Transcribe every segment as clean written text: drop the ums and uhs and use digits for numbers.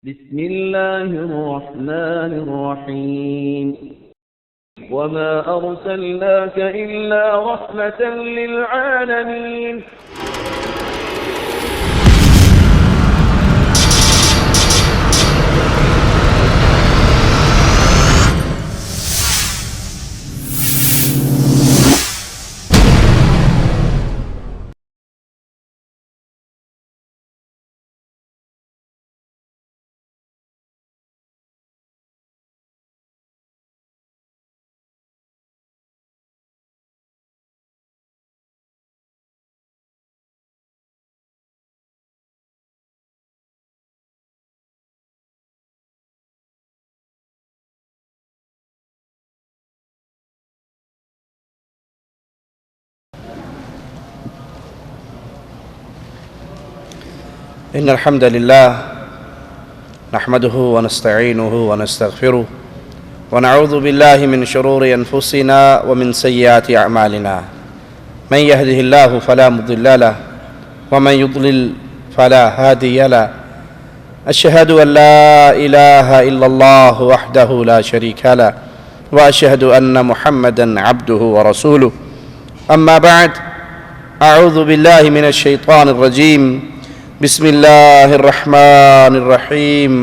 بسم الله الرحمن الرحيم وما أرسلناك إلا رحمة للعالمين إن الحمد لله نحمده ونستعينه ونستغفره ونعوذ بالله من شرور أنفسنا ومن سيئات أعمالنا من يهده الله فلا مضل له ومن يضلل فلا هادي له أشهد أن لا إله إلا الله وحده لا شريك له وأشهد أن محمدا عبده ورسوله أما بعد أعوذ بالله من الشيطان الرجيم بسم الله الرحمن الرحيم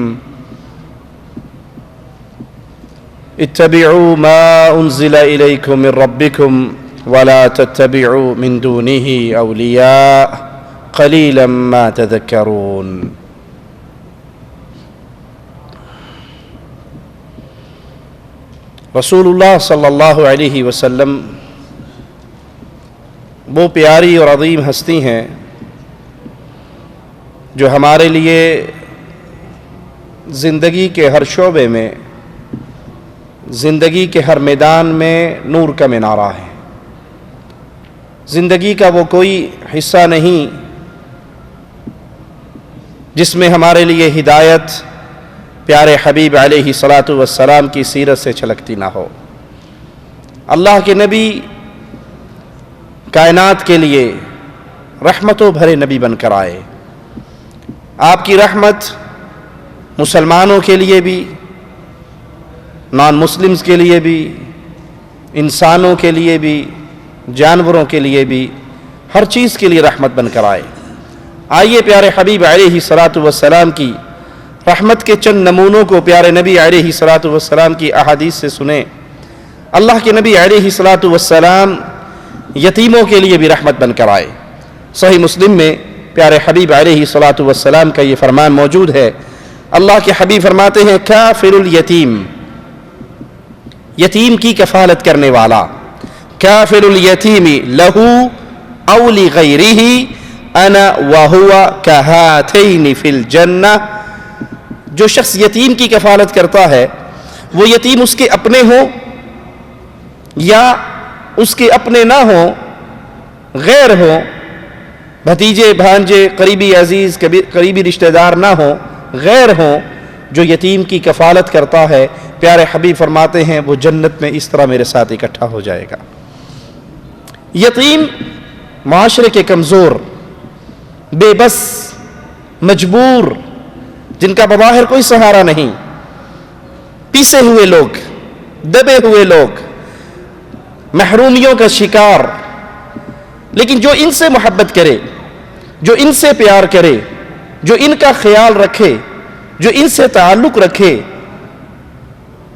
اتبعوا ما أنزل إليكم من ربكم ولا تتبعوا من دونه أولياء قليلا ما تذكرون رسول اللہ صلی اللہ علیہ وسلم وہ پیاری اور عظیم ہستی ہیں جو ہمارے لیے زندگی کے ہر شعبے میں، زندگی کے ہر میدان میں نور کا مینارہ ہے۔ زندگی کا وہ کوئی حصہ نہیں جس میں ہمارے لیے ہدایت پیارے حبیب علیہ الصلاۃ والسلام کی سیرت سے چھلکتی نہ ہو۔ اللہ کے نبی کائنات کے لیے رحمتوں بھرے نبی بن کر آئے۔ آپ کی رحمت مسلمانوں کے لیے بھی، نان مسلمز کے لیے بھی، انسانوں کے لیے بھی، جانوروں کے لیے بھی، ہر چیز کے لیے رحمت بن کر آئے۔ آئیے پیارے حبیب علیہ الصلاۃ والسلام کی رحمت کے چند نمونوں کو پیارے نبی علیہ الصلاۃ والسلام کی احادیث سے سنیں۔ اللہ کے نبی علیہ الصلاۃ والسلام یتیموں کے لیے بھی رحمت بن کر آئے۔ صحیح مسلم میں پیارے حبیب علیہ الصلاۃ والسلام کا یہ فرمان موجود ہے۔ اللہ کے حبیب فرماتے ہیں کافر الیتیم، یتیم کی کفالت کرنے والا، کافر الیتیم لہو او لغیرہ انا وہو کہاتین فی الجنہ۔ جو شخص یتیم کی کفالت کرتا ہے، وہ یتیم اس کے اپنے ہوں یا اس کے اپنے نہ ہوں، غیر ہوں، بھتیجے بھانجے، قریبی عزیز، قریبی رشتہ دار نہ ہوں، غیر ہوں، جو یتیم کی کفالت کرتا ہے، پیارے حبیب فرماتے ہیں وہ جنت میں اس طرح میرے ساتھ اکٹھا ہو جائے گا۔ یتیم معاشرے کے کمزور، بے بس، مجبور، جن کا بظاہر کوئی سہارا نہیں، پیسے ہوئے لوگ، دبے ہوئے لوگ، محرومیوں کا شکار، لیکن جو ان سے محبت کرے، جو ان سے پیار کرے، جو ان کا خیال رکھے، جو ان سے تعلق رکھے،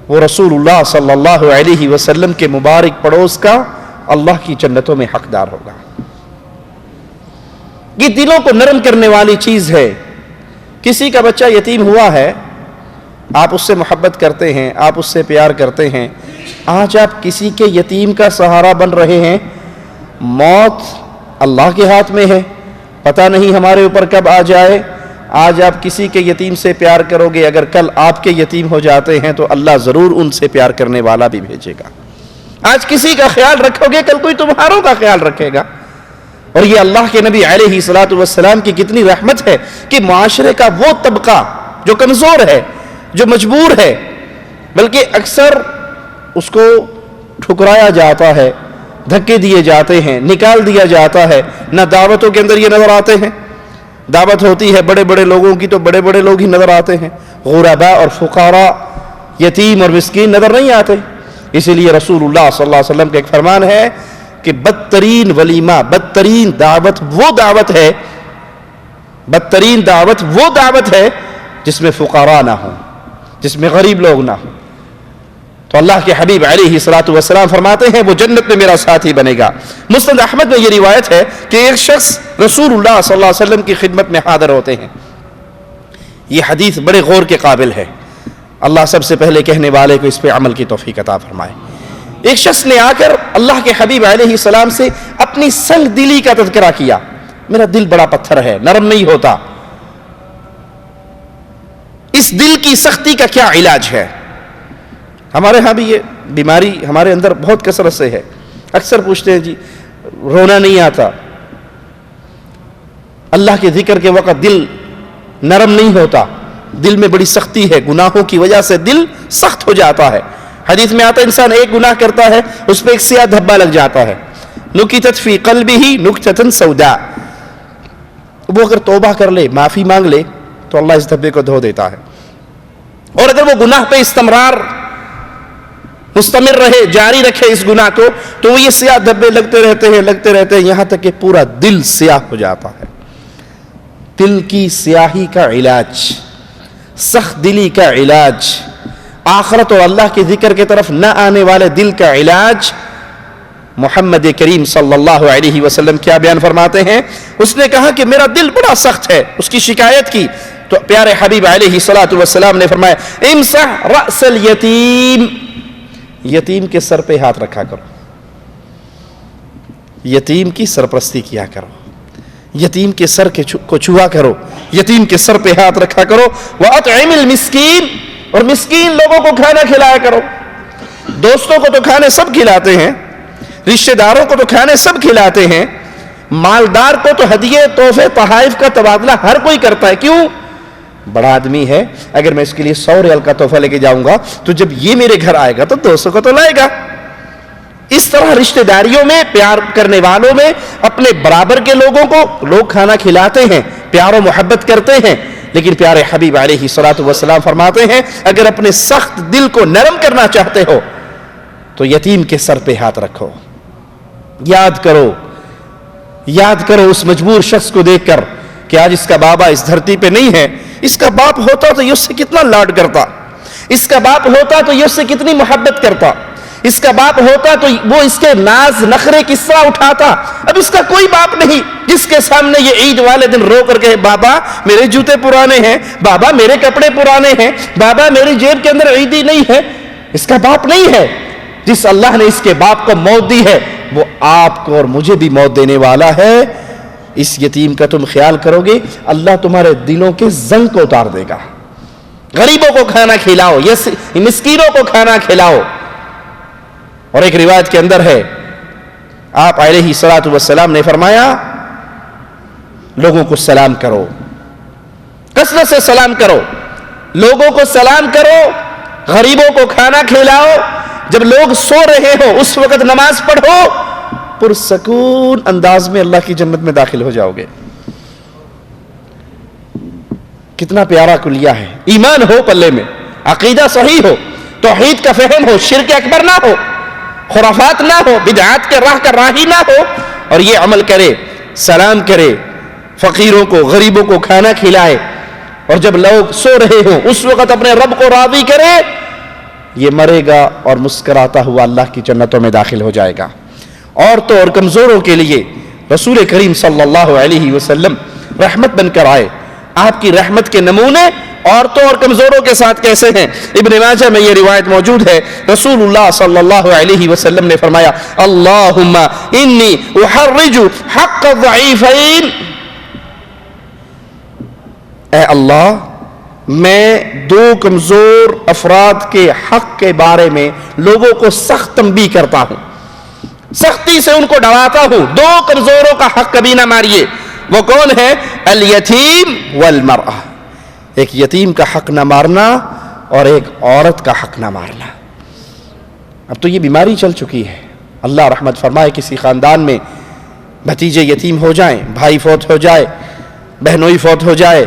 وہ رسول اللہ صلی اللہ علیہ وسلم کے مبارک پڑوس کا اللہ کی جنتوں میں حقدار ہوگا۔ یہ دلوں کو نرم کرنے والی چیز ہے۔ کسی کا بچہ یتیم ہوا ہے، آپ اس سے محبت کرتے ہیں، آپ اس سے پیار کرتے ہیں، آج آپ کسی کے یتیم کا سہارا بن رہے ہیں۔ موت اللہ کے ہاتھ میں ہے، پتہ نہیں ہمارے اوپر کب آ جائے۔ آج آپ کسی کے یتیم سے پیار کرو گے، اگر کل آپ کے یتیم ہو جاتے ہیں تو اللہ ضرور ان سے پیار کرنے والا بھی بھیجے گا۔ آج کسی کا خیال رکھو گے، کل کوئی تمہاروں کا خیال رکھے گا۔ اور یہ اللہ کے نبی علیہ الصلاۃ والسلام کی کتنی رحمت ہے کہ معاشرے کا وہ طبقہ جو کمزور ہے، جو مجبور ہے، بلکہ اکثر اس کو ٹھکرایا جاتا ہے، دھکے دیے جاتے ہیں، نکال دیا جاتا ہے، نہ دعوتوں کے اندر یہ نظر آتے ہیں، دعوت ہوتی ہے بڑے بڑے لوگوں کی تو بڑے بڑے لوگ ہی نظر آتے ہیں، غرباء اور فقراء، یتیم اور مسکین نظر نہیں آتے. اسی لیے رسول اللہ صلی اللہ علیہ وسلم کا ایک فرمان ہے کہ بدترین ولیمہ، بدترین دعوت وہ دعوت ہے، بدترین دعوت وہ دعوت ہے جس میں فقراء نہ ہوں، جس میں غریب لوگ نہ ہوں. تو اللہ کے حبیب علیہ الصلوۃ والسلام فرماتے ہیں وہ جنت میں میرا ساتھی بنے گا. مسند احمد میں یہ روایت ہے کہ ایک شخص رسول اللہ صلی اللہ علیہ وسلم کی خدمت میں حاضر ہوتے ہیں. یہ حدیث بڑے غور کے قابل ہے. اللہ سب سے پہلے کہنے والے کو اس پہ عمل کی توفیق عطا فرمائے. ایک شخص نے آ کر اللہ کے حبیب علیہ السلام سے اپنی سنگ دلی کا تذکرہ کیا. میرا دل بڑا پتھر ہے، نرم نہیں ہوتا، اس دل کی سختی کا کیا علاج ہے؟ ہمارے ہاں بھی یہ بیماری ہمارے اندر بہت کثرت سے ہے. اکثر پوچھتے ہیں جی رونا نہیں آتا، اللہ کے ذکر کے وقت دل نرم نہیں ہوتا، دل میں بڑی سختی ہے، گناہوں کی وجہ سے دل سخت ہو جاتا ہے. حدیث میں آتا ہے انسان ایک گناہ کرتا ہے اس پہ ایک سیاہ دھبا لگ جاتا ہے. نکتت فی قلبہ نکتۃ سوداء. وہ اگر توبہ کر لے، معافی مانگ لے تو اللہ اس دھبے کو دھو دیتا ہے. اور اگر وہ گناہ پہ مستمر رہے، جاری رکھے اس گناہ کو، تو وہ یہ سیاہ دھبے لگتے رہتے ہیں یہاں تک کہ پورا دل سیاہ ہو جاتا ہے. دل کی سیاہی کا علاج، سخت دلی کا علاج، آخرت اور اللہ کے ذکر کی طرف نہ آنے والے دل کا علاج، محمد کریم صلی اللہ علیہ وسلم کیا بیان فرماتے ہیں؟ اس نے کہا کہ میرا دل بڑا سخت ہے، اس کی شکایت کی تو پیارے حبیب علیہ الصلوۃ والسلام نے فرمایا امسح رأس الیتیم. یتیم کے سر پہ ہاتھ رکھا کرو، یتیم کی سرپرستی کیا کرو، یتیم کے سر کو چھوا کرو، یتیم کے سر پہ ہاتھ رکھا کرو. وَأَطْعِمِ الْمِسْكِينَ. اور مسکین لوگوں کو کھانا کھلایا کرو. دوستوں کو تو کھانے سب کھلاتے ہیں، رشتہ داروں کو تو کھانے سب کھلاتے ہیں، مالدار کو تو ہدیے تحفے تحائف کا تبادلہ ہر کوئی کرتا ہے. کیوں؟ بڑا آدمی ہے، اگر میں اس کے لیے 100 ریال کا تحفہ لے کے جاؤں گا تو جب یہ میرے گھر آئے گا تو 200 کا تو لائے گا. اس طرح رشتہ داریوں میں، پیار کرنے والوں میں اپنے برابر کے لوگوں کو لوگ کھانا کھلاتے ہیں، پیار و محبت کرتے ہیں. لیکن پیارے حبیب علیہ الصلوۃ والسلام فرماتے ہیں اگر اپنے سخت دل کو نرم کرنا چاہتے ہو تو یتیم کے سر پہ ہاتھ رکھو. یاد کرو اس مجبور شخص کو دیکھ کر کہ آج اس کا بابا اس دھرتی پہ نہیں ہے. اس کا باپ ہوتا تو یہ اس سے کتنا لاڈ کرتا، اس کا باپ ہوتا تو یہ اس سے کتنی محبت کرتا، اس کا باپ ہوتا تو وہ اس کے ناز نخرے کس طرح اٹھاتا. اب اس کا کوئی باپ نہیں جس کے سامنے یہ عید والے دن رو کر کہے بابا میرے جوتے پرانے ہیں، بابا میرے کپڑے پرانے ہیں، بابا میری جیب کے اندر عیدی نہیں ہے. اس کا باپ نہیں ہے. جس اللہ نے اس کے باپ کو موت دی ہے وہ آپ کو اور مجھے بھی موت دینے والا ہے. اس یتیم کا تم خیال کرو گے اللہ تمہارے دلوں کے زنگ کو اتار دے گا. غریبوں کو کھانا کھلاؤ، مسکینوں کو کھانا کھلاؤ. اور ایک روایت کے اندر ہے آپ علیہ الصلوۃ والسلام نے فرمایا لوگوں کو سلام کرو، کثرت سے سلام کرو، لوگوں کو سلام کرو، غریبوں کو کھانا کھلاؤ. جب لوگ سو رہے ہو اس وقت نماز پڑھو، پرسکون انداز میں اللہ کی جنت میں داخل ہو جاؤ گے. کتنا پیارا کلیہ ہے. ایمان ہو پلے میں، عقیدہ صحیح ہو، توحید کا فہم ہو، شرک اکبر نہ ہو، خرافات نہ ہو، بدعات کے راہ کا راہی نہ ہو، اور یہ عمل کرے، سلام کرے، فقیروں کو غریبوں کو کھانا کھلائے، اور جب لوگ سو رہے ہوں اس وقت اپنے رب کو راضی کرے، یہ مرے گا اور مسکراتا ہوا اللہ کی جنتوں میں داخل ہو جائے گا. عورتوں اور کمزوروں کے لیے رسول کریم صلی اللہ علیہ وسلم رحمت بن کر آئے. آپ کی رحمت کے نمونے عورتوں اور کمزوروں کے ساتھ کیسے ہیں؟ ابن ماجہ میں یہ روایت موجود ہے. رسول اللہ صلی اللہ علیہ وسلم نے فرمایا اللہم انی احرج حق الضعیفین. اے اللہ میں دو کمزور افراد کے حق کے بارے میں لوگوں کو سخت تنبیہ کرتا ہوں، سختی سے ان کو ڈراتا ہوں. دو کمزوروں کا حق کبھی نہ ماریے. وہ کون ہے؟ الیتیم والمرأہ. ایک یتیم کا حق نہ مارنا اور ایک عورت کا حق نہ مارنا. اب تو یہ بیماری چل چکی ہے. اللہ رحمت فرمائے کسی خاندان میں بھتیجے یتیم ہو جائیں، بھائی فوت ہو جائے، بہنوئی فوت ہو جائے،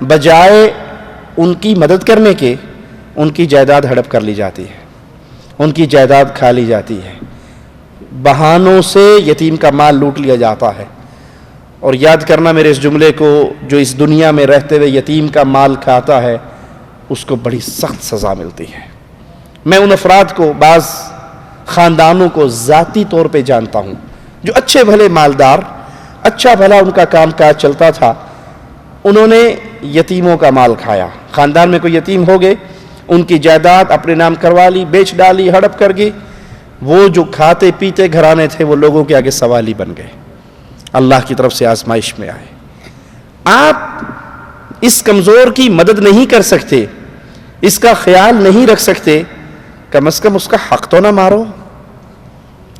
بجائے ان کی مدد کرنے کے ان کی جائیداد ہڑپ کر لی جاتی ہے، ان کی جائیداد کھا لی جاتی ہے، بہانوں سے یتیم کا مال لوٹ لیا جاتا ہے۔ اور یاد کرنا میرے اس جملے کو، جو اس دنیا میں رہتے ہوئے یتیم کا مال کھاتا ہے اس کو بڑی سخت سزا ملتی ہے۔ میں ان افراد کو، بعض خاندانوں کو ذاتی طور پہ جانتا ہوں جو اچھے بھلے مالدار، اچھا بھلا ان کا کام کاج چلتا تھا، انہوں نے یتیموں کا مال کھایا۔ خاندان میں کوئی یتیم ہو گئے، ان کی جائیداد اپنے نام کروا لی، بیچ ڈالی، ہڑپ کر گئی۔ وہ جو کھاتے پیتے گھرانے تھے وہ لوگوں کے آگے سوالی بن گئے، اللہ کی طرف سے آزمائش میں آئے۔ آپ اس کمزور کی مدد نہیں کر سکتے، اس کا خیال نہیں رکھ سکتے، کم از کم اس کا حق تو نہ مارو۔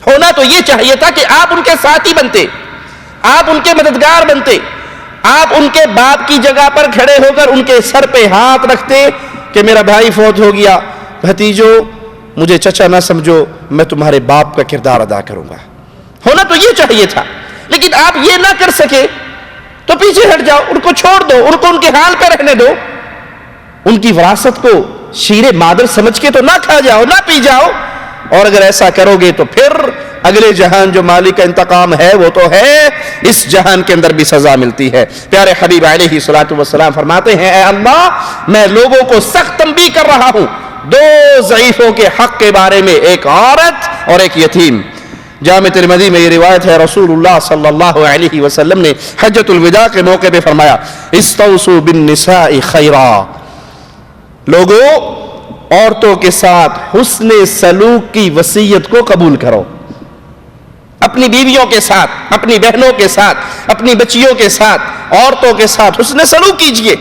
ہونا تو یہ چاہیے تھا کہ آپ ان کے ساتھی بنتے، آپ ان کے مددگار بنتے، آپ ان کے باپ کی جگہ پر کھڑے ہو کر ان کے سر پہ ہاتھ رکھتے کہ میرا بھائی فوت ہو گیا، بھتیجو مجھے چچا نہ سمجھو، میں تمہارے باپ کا کردار ادا کروں گا۔ ہونا تو یہ چاہیے تھا، لیکن آپ یہ نہ کر سکے تو پیچھے ہٹ جاؤ، ان کو چھوڑ دو، ان کو ان کے حال پہ رہنے دو، ان کی وراثت کو شیر مادر سمجھ کے تو نہ کھا جاؤ، نہ پی جاؤ۔ اور اگر ایسا کرو گے تو پھر اگلے جہان جو مالک کا انتقام ہے وہ تو ہے، اس جہان کے اندر بھی سزا ملتی ہے۔ پیارے حبیب علیہ الصلوۃ والسلام فرماتے ہیں، اے اللہ میں لوگوں کو سخت تنبیہ کر رہا ہوں دو ضعیفوں کے حق کے بارے میں، ایک عورت اور ایک یتیم۔ جامع ترمذی میں یہ روایت ہے، رسول اللہ صلی اللہ علیہ وسلم نے حجۃ الوداع کے موقع پہ فرمایا، استوصوا بالنساء خیرا، لوگوں عورتوں کے ساتھ حسن سلوک کی وصیت کو قبول کرو۔ اپنی بیویوں کے ساتھ، اپنی بہنوں کے ساتھ، اپنی بچیوں کے ساتھ، عورتوں کے ساتھ حسن سلوک کیجئے،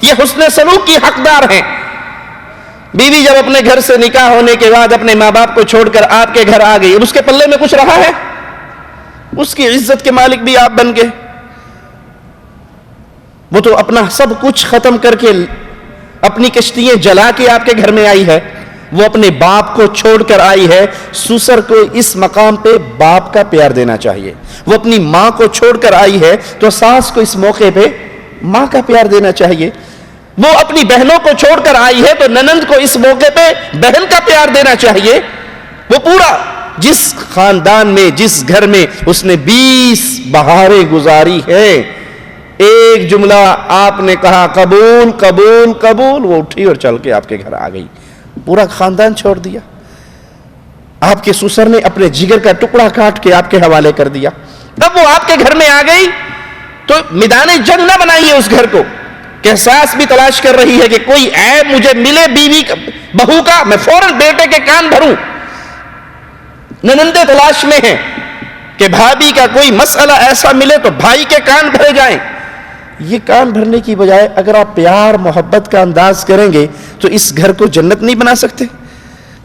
یہ حسن سلوک کی حقدار ہیں۔ بیوی جب اپنے گھر سے نکاح ہونے کے بعد اپنے ماں باپ کو چھوڑ کر آپ کے گھر آ گئی، اب اس کے پلے میں کچھ رہا ہے؟ اس کی عزت کے مالک بھی آپ بن گئے۔ وہ تو اپنا سب کچھ ختم کر کے، اپنی کشتیاں جلا کے آپ کے گھر میں آئی ہے، وہ اپنے باپ کو چھوڑ کر آئی ہے۔ سسر کو اس مقام پہ باپ کا پیار دینا چاہیے۔ وہ اپنی ماں کو چھوڑ کر آئی ہے تو ساس کو اس موقع پہ ماں کا پیار دینا چاہیے۔ وہ اپنی بہنوں کو چھوڑ کر آئی ہے تو ننند کو اس موقع پہ بہن کا پیار دینا چاہیے۔ وہ پورا جس خاندان میں، جس گھر میں اس نے 20 بہاریں گزاری ہے، ایک جملہ آپ نے کہا قبول قبول قبول، وہ اٹھی اور چل کے آپ کے گھر آ گئی، پورا خاندان چھوڑ دیا۔ آپ کے سسر نے اپنے جگر کا ٹکڑا کاٹ کے آپ کے حوالے کر دیا۔ اب وہ آپ کے گھر میں آ گئی تو میدان جنگ نہ بنائیے اس گھر کو کہ احساس بھی تلاش کر رہی ہے کہ کوئی عیب مجھے ملے بیوی کا، بہو کا، میں فوراً بیٹے کے کان بھروں۔ ننندے تلاش میں ہیں کہ بھابھی کا کوئی مسئلہ ایسا ملے تو بھائی کے کان بھرے جائیں۔ یہ کان بھرنے کی بجائے اگر آپ پیار محبت کا انداز کریں گے تو اس گھر کو جنت نہیں بنا سکتے؟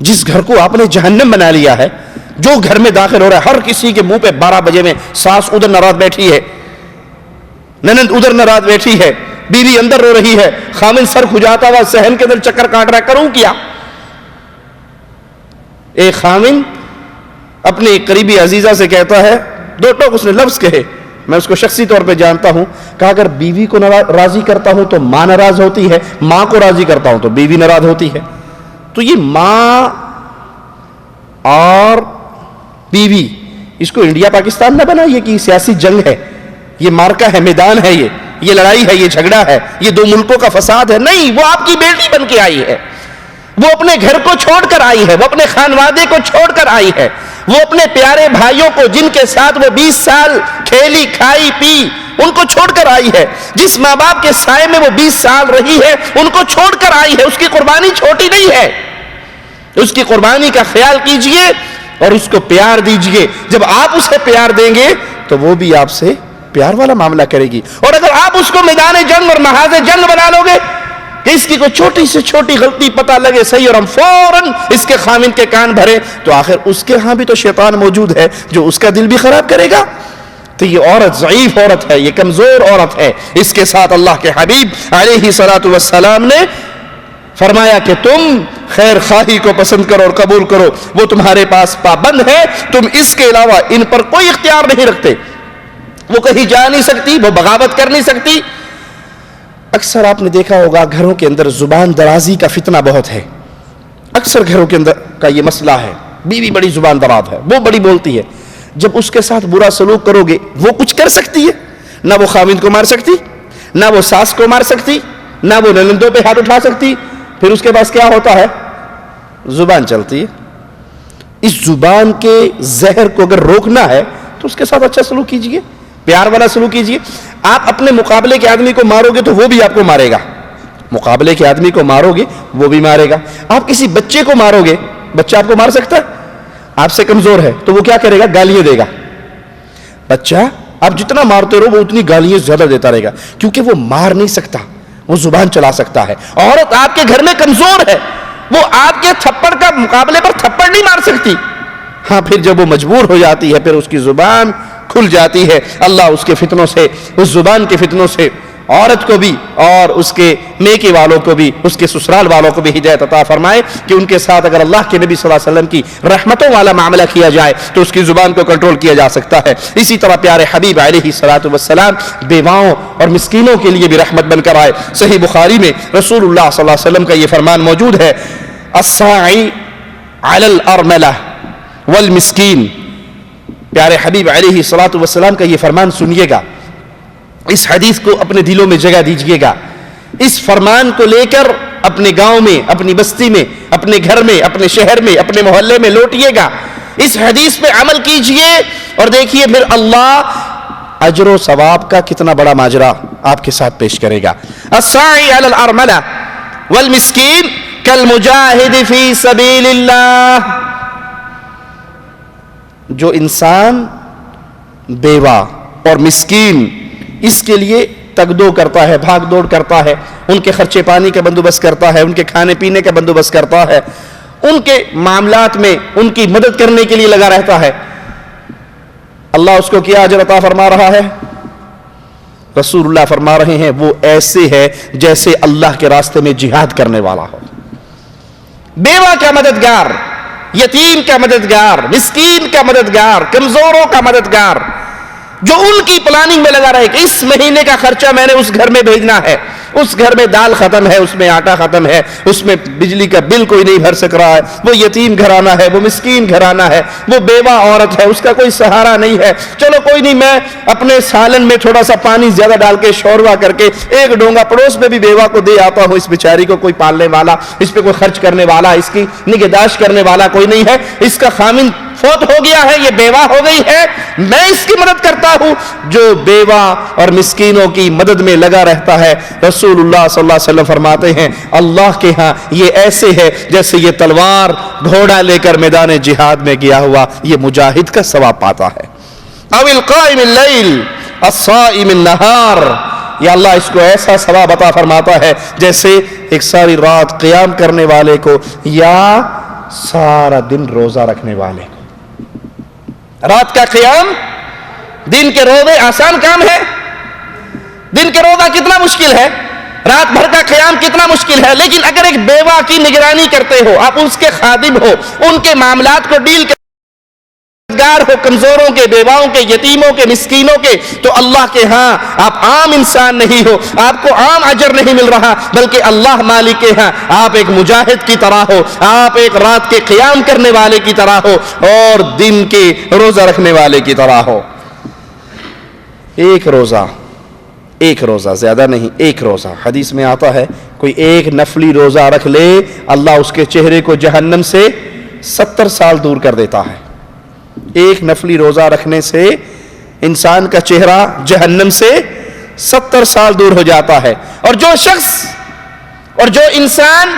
جس گھر کو آپ نے جہنم بنا لیا ہے، جو گھر میں داخل ہو رہا ہے ہر کسی کے منہ پہ 12 بجے میں ساس ادھر ناراض بیٹھی ہے، ننند ادھر ناراض بیٹھی ہے، بیوی اندر رو رہی ہے، خامن سر کھجاتا ہوا صحن کے اندر چکر کاٹ رہا ہے، کروں کیا؟ ایک خامن اپنے قریبی عزیزہ سے کہتا ہے، دو ٹوک اس نے لفظ کہے، میں اس کو شخصی طور پہ جانتا ہوں، کہا اگر بیوی کو راضی کرتا ہوں تو ماں ناراض ہوتی ہے، ماں کو راضی کرتا ہوں تو بیوی ناراض ہوتی ہے۔ تو یہ ماں اور بیوی، اس کو انڈیا پاکستان نہ بنائیے کہ سیاسی جنگ ہے، یہ مارکا ہے، میدان ہے، یہ لڑائی ہے، یہ جھگڑا ہے، یہ دو ملکوں کا فساد ہے۔ نہیں، وہ آپ کی بیٹی بن کے آئی ہے، وہ اپنے گھر کو چھوڑ کر آئی ہے، وہ اپنے خانوادے کو چھوڑ کر آئی ہے، وہ اپنے پیارے بھائیوں کو جن کے ساتھ وہ 20 سال کھیلی کھائی پی ان کو چھوڑ کر آئی ہے، جس ماں باپ کے سائے میں وہ 20 سال رہی ہے ان کو چھوڑ کر آئی ہے۔ اس کی قربانی چھوٹی نہیں ہے، اس کی قربانی کا خیال کیجئے اور اس کو پیار دیجئے۔ جب آپ اسے پیار دیں گے تو وہ بھی آپ سے پیار والا معاملہ کرے گی، اور اگر آپ اس کو میدان جنگ اور محاذ جنگ بنا لو گے کہ اس کی کوئی چھوٹی سے چھوٹی غلطی پتہ لگے صحیح اور ہم فوراً اس کے خامن کے کان بھرے، تو آخر اس کے ہاں بھی تو شیطان موجود ہے جو اس کا دل بھی خراب کرے گا۔ تو یہ عورت ضعیف عورت ہے، یہ کمزور عورت ہے۔ اس کے ساتھ اللہ کے حبیب علیہ الصلوۃ والسلام نے فرمایا کہ تم خیر خواہی کو پسند کرو اور قبول کرو، وہ تمہارے پاس پابند ہے، تم اس کے علاوہ ان پر کوئی اختیار نہیں رکھتے۔ وہ کہیں جا نہیں سکتی، وہ بغاوت کر نہیں سکتی۔ اکثر آپ نے دیکھا ہوگا گھروں کے اندر زبان درازی کا فتنہ بہت ہے، اکثر گھروں کے اندر کا یہ مسئلہ ہے، بیوی بڑی زبان دراز ہے، وہ بڑی بولتی ہے، جب اس کے ساتھ برا سلوک کرو گے وہ کچھ کر سکتی ہے؟ نہ وہ خاوند کو مار سکتی، نہ وہ ساس کو مار سکتی، نہ وہ ننندوں پہ ہاتھ اٹھا سکتی، پھر اس کے پاس کیا ہوتا ہے؟ زبان چلتی ہے۔ اس زبان کے زہر کو اگر روکنا ہے تو اس کے ساتھ اچھا سلوک کیجئے، پیار والا سلوک کیجئے۔ آپ اپنے مقابلے کے آدمی کو مارو گے تو وہ بھی آپ کو مارے گا، مقابلے کے آدمی کو مارو گے وہ بھی مارے گا۔ آپ کسی بچے کو مارو گے، بچہ آپ کو مار سکتا ہے؟ آپ سے کمزور ہے تو وہ کیا کرے گا؟ گالیاں دے گا۔ بچہ آپ جتنا مارتے رہو وہ اتنی گالیاں زیادہ دیتا رہے گا، کیونکہ وہ مار نہیں سکتا، وہ زبان چلا سکتا ہے۔ عورت آپ کے گھر میں کمزور ہے، وہ آپ کے تھپڑ کا مقابلے پر تھپڑ نہیں مار سکتی۔ ہاں پھر جب وہ مجبور ہو جاتی ہے پھر اس کی زبان کھل جاتی ہے۔ اللہ اس کے فتنوں سے، اس زبان کے فتنوں سے عورت کو بھی اور اس کے میکے والوں کو بھی، اس کے سسرال والوں کو بھی ہدایت عطا فرمائے کہ ان کے ساتھ اگر اللہ کے نبی صلی اللہ علیہ وسلم کی رحمتوں والا معاملہ کیا جائے تو اس کی زبان کو کنٹرول کیا جا سکتا ہے۔ اسی طرح پیارے حبیب علیہ الصلوۃ والسلام بیواؤں اور مسکینوں کے لیے بھی رحمت بن کر آئے۔ صحیح بخاری میں رسول اللہ صلی اللہ علیہ وسلم کا یہ فرمان موجود ہے، الساعی علی الارملہ والمسکین۔ پیارے حبیب علیہ الصلوۃ والسلام کا یہ فرمان سنیے گا، اس حدیث کو اپنے دلوں میں جگہ دیجئے گا، اس فرمان کو لے کر اپنے گاؤں میں، اپنی بستی میں، اپنے گھر میں، اپنے شہر میں، اپنے محلے میں لوٹیے گا، اس حدیث پہ عمل کیجئے اور دیکھیے پھر اللہ اجر و ثواب کا کتنا بڑا ماجرا آپ کے ساتھ پیش کرے گا۔ الساعی علی الارملہ والمسکین کالمجاہد فی سبیل اللہ۔ جو انسان بیوہ اور مسکین اس کے لیے تگدو کرتا ہے، بھاگ دوڑ کرتا ہے، ان کے خرچے پانی کا بندوبست کرتا ہے، ان کے کھانے پینے کا بندوبست کرتا ہے، ان کے معاملات میں ان کی مدد کرنے کے لیے لگا رہتا ہے، اللہ اس کو کیا اجر عطا فرما رہا ہے؟ رسول اللہ فرما رہے ہیں وہ ایسے ہے جیسے اللہ کے راستے میں جہاد کرنے والا ہو۔ بیوہ کا مددگار، یتیم کا مددگار، مسکین کا مددگار، کمزوروں کا مددگار، جو ان کی پلاننگ میں لگا رہے کہ اس مہینے کا خرچہ میں نے اس گھر میں بھیجنا ہے، اس گھر میں دال ختم ہے، اس میں آٹا ختم ہے، اس میں بجلی کا بل کوئی نہیں بھر سک رہا ہے، وہ یتیم گھرانہ ہے، وہ مسکین گھرانہ ہے، وہ بیوہ عورت ہے، اس کا کوئی سہارا نہیں ہے، چلو کوئی نہیں، میں اپنے سالن میں تھوڑا سا پانی زیادہ ڈال کے شوروا کر کے ایک ڈونگا پڑوس میں بھی بیوہ کو دے آتا ہوں، اس بیچاری کو کوئی پالنے والا، اس پہ کوئی خرچ کرنے والا، اس کی نگہداشت کرنے والا کوئی نہیں ہے، اس کا خامند فوت ہو گیا ہے، یہ بیوہ ہو گئی ہے، میں اس کی مدد کرتا ہوں۔ جو بیوہ اور مسکینوں کی مدد میں لگا رہتا ہے، رسول اللہ صلی اللہ علیہ وسلم فرماتے ہیں اللہ کے ہاں یہ ایسے ہے جیسے یہ تلوار گھوڑا لے کر میدان جہاد میں گیا ہوا یہ مجاہد کا ثواب پاتا ہے۔ او القائم اللیل الصائم النہار، یا اللہ اس کو ایسا ثواب عطا فرماتا ہے جیسے ایک ساری رات قیام کرنے والے کو یا سارا دن روزہ رکھنے والے کو۔ رات کا قیام، دن کے روزے آسان کام ہے؟ دن کے روزہ کتنا مشکل ہے، رات بھر کا قیام کتنا مشکل ہے، لیکن اگر ایک بیوہ کی نگرانی کرتے ہو، آپ اس کے خادم ہو، ان کے معاملات کو ڈیل کرتے ہو، کمزوروں کے، بیواؤں کے، یتیموں کے، مسکینوں کے، تو اللہ کے ہاں آپ عام انسان نہیں ہو، آپ کو عام اجر نہیں مل رہا، بلکہ اللہ مالک کے ہاں آپ ایک مجاہد کی طرح ہو، آپ ایک رات کے قیام کرنے والے کی طرح ہو اور دن کے روزہ رکھنے والے کی طرح ہو۔ ایک روزہ زیادہ نہیں، ایک روزہ، حدیث میں آتا ہے کوئی ایک نفلی روزہ رکھ لے اللہ اس کے چہرے کو جہنم سے 70 سال دور کر دیتا ہے۔ ایک نفلی روزہ رکھنے سے انسان کا چہرہ جہنم سے 70 سال دور ہو جاتا ہے۔ اور جو شخص اور جو انسان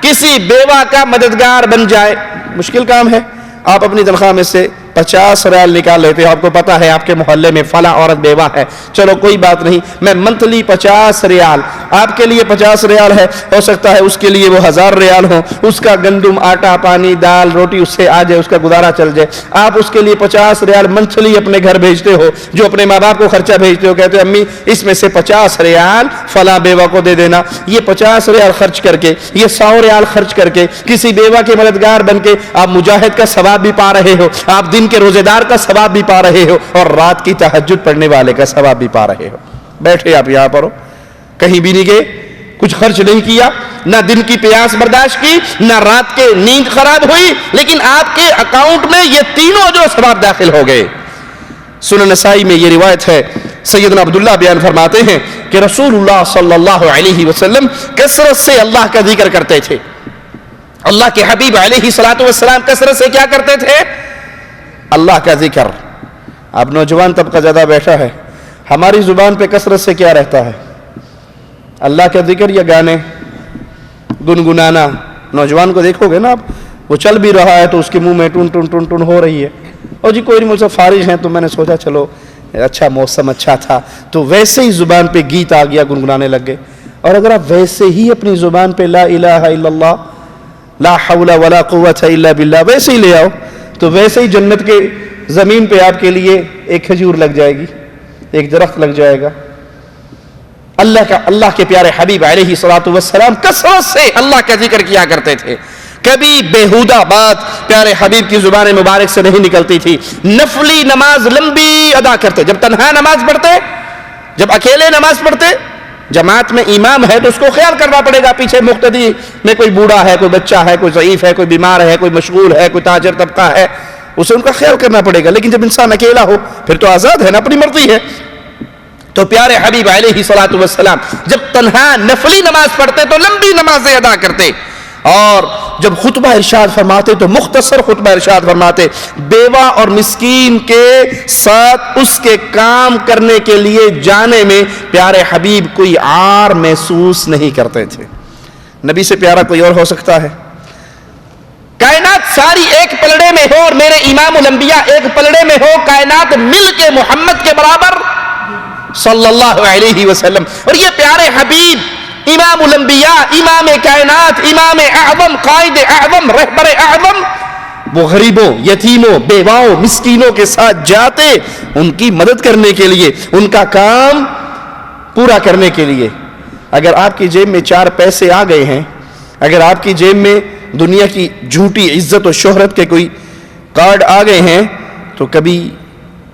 کسی بیوہ کا مددگار بن جائے، مشکل کام ہے، آپ اپنی تنخواہ میں سے 50 ریال نکال لیتے ہو، آپ کو پتا ہے آپ کے محلے میں فلاں عورت بیوہ ہے، چلو کوئی بات نہیں، میں منتھلی 50 ریال، آپ کے لیے 50 ریال ہے، ہو سکتا ہے اس کے لیے وہ 1000 ریال ہو، اس کا گندم، آٹا، پانی، دال، روٹی اس سے آ جائے، اس کا گزارا چل جائے، آپ اس کے لیے 50 ریال منتھلی اپنے گھر بھیجتے ہو، جو اپنے ماں باپ کو خرچہ بھیجتے ہو، کہتے ہو امی اس میں سے 50 ریال فلاں بیوہ کو دے دینا، یہ 50 ریال خرچ کر کے، یہ 100 ریال خرچ کر کے کسی بیوہ کے مددگار بن کے آپ مجاہد کا ثواب بھی پا رہے ہو، آپ دن دن کے روزے دار کا ثواب بھی پا رہے ہو اور رات کی تہجد پڑھنے والے کا ثواب بھی پا رہے ہو. بیٹھے آپ یہاں پر ہو, کہیں بھی نہیں گئے, کچھ خرچ نہیں کیا, نہ دن کی پیاس برداشت کی, نہ رات کے نیند خراب ہوئی, لیکن آپ کے اکاؤنٹ میں یہ تینوں جو ثواب داخل ہو گئے. سنن نسائی میں یہ روایت ہے, سیدنا عبداللہ بیان فرماتے ہیں کہ رسول اللہ صلی اللہ علیہ وسلم کثرت سے اللہ کا ذکر کرتے تھے. اللہ کے حبیب علیہ الصلوۃ والسلام کثرت سے کیا کرتے تھے؟ اللہ کا ذکر. اب نوجوان طبقہ زیادہ بیٹھا ہے, ہماری زبان پہ کثرت سے کیا رہتا ہے؟ اللہ کا ذکر یا گانے گنگنانا. نوجوان کو دیکھو گے نا آپ, وہ چل بھی رہا ہے تو اس کے منہ میں ٹن ٹن ٹن ٹن ہو رہی ہے, اور جی کوئی نہیں مجھ سے فارغ ہیں تو میں نے سوچا چلو اچھا موسم اچھا تھا, تو ویسے ہی زبان پہ گیت آ گیا, گنگنانے لگ گئے. اور اگر آپ ویسے ہی اپنی زبان پہ لا الہ الا اللہ, لا حول ولا قوت الا باللہ ویسے ہی لے آؤ, تو ویسے ہی جنت کے زمین پہ آپ کے لیے ایک کھجور لگ جائے گی, ایک درخت لگ جائے گا. اللہ کے پیارے حبیب علیہ الصلوۃ والسلام کثرت سے اللہ کا ذکر کیا کرتے تھے. کبھی بےہودہ بات پیارے حبیب کی زبان مبارک سے نہیں نکلتی تھی. نفلی نماز لمبی ادا کرتے, جب تنہا نماز پڑھتے, جب اکیلے نماز پڑھتے, جماعت میں امام ہے تو اس کو خیال کرنا پڑے گا پیچھے مقتدی میں کوئی بوڑھا ہے, کوئی بچہ ہے, کوئی ضعیف ہے, کوئی بیمار ہے, کوئی مشغول ہے, کوئی تاجر طبقہ ہے, اسے ان کا خیال کرنا پڑے گا. لیکن جب انسان اکیلا ہو پھر تو آزاد ہے نا, اپنی مرضی ہے. تو پیارے حبیب علیہ الصلوۃ والسلام جب تنہا نفلی نماز پڑھتے تو لمبی نمازیں ادا کرتے, اور جب خطبہ ارشاد فرماتے تو مختصر خطبہ ارشاد فرماتے. بیوہ اور مسکین کے ساتھ اس کے کام کرنے کے لیے جانے میں پیارے حبیب کوئی عار محسوس نہیں کرتے تھے. نبی سے پیارا کوئی اور ہو سکتا ہے؟ کائنات ساری ایک پلڑے میں ہو اور میرے امام الانبیاء ایک پلڑے میں ہو, کائنات مل کے محمد کے برابر صلی اللہ علیہ وسلم, اور یہ پیارے حبیب امام الانبیاء, امام کائنات, امام اعظم, قائد اعظم, رہبر اعظم, وہ غریبوں, یتیموں, بیواؤں, مسکینوں کے ساتھ جاتے ان کی مدد کرنے کے لیے, ان کا کام پورا کرنے کے لیے. اگر آپ کی جیب میں 4 پیسے آ گئے ہیں, اگر آپ کی جیب میں دنیا کی جھوٹی عزت و شہرت کے کوئی کارڈ آ گئے ہیں, تو کبھی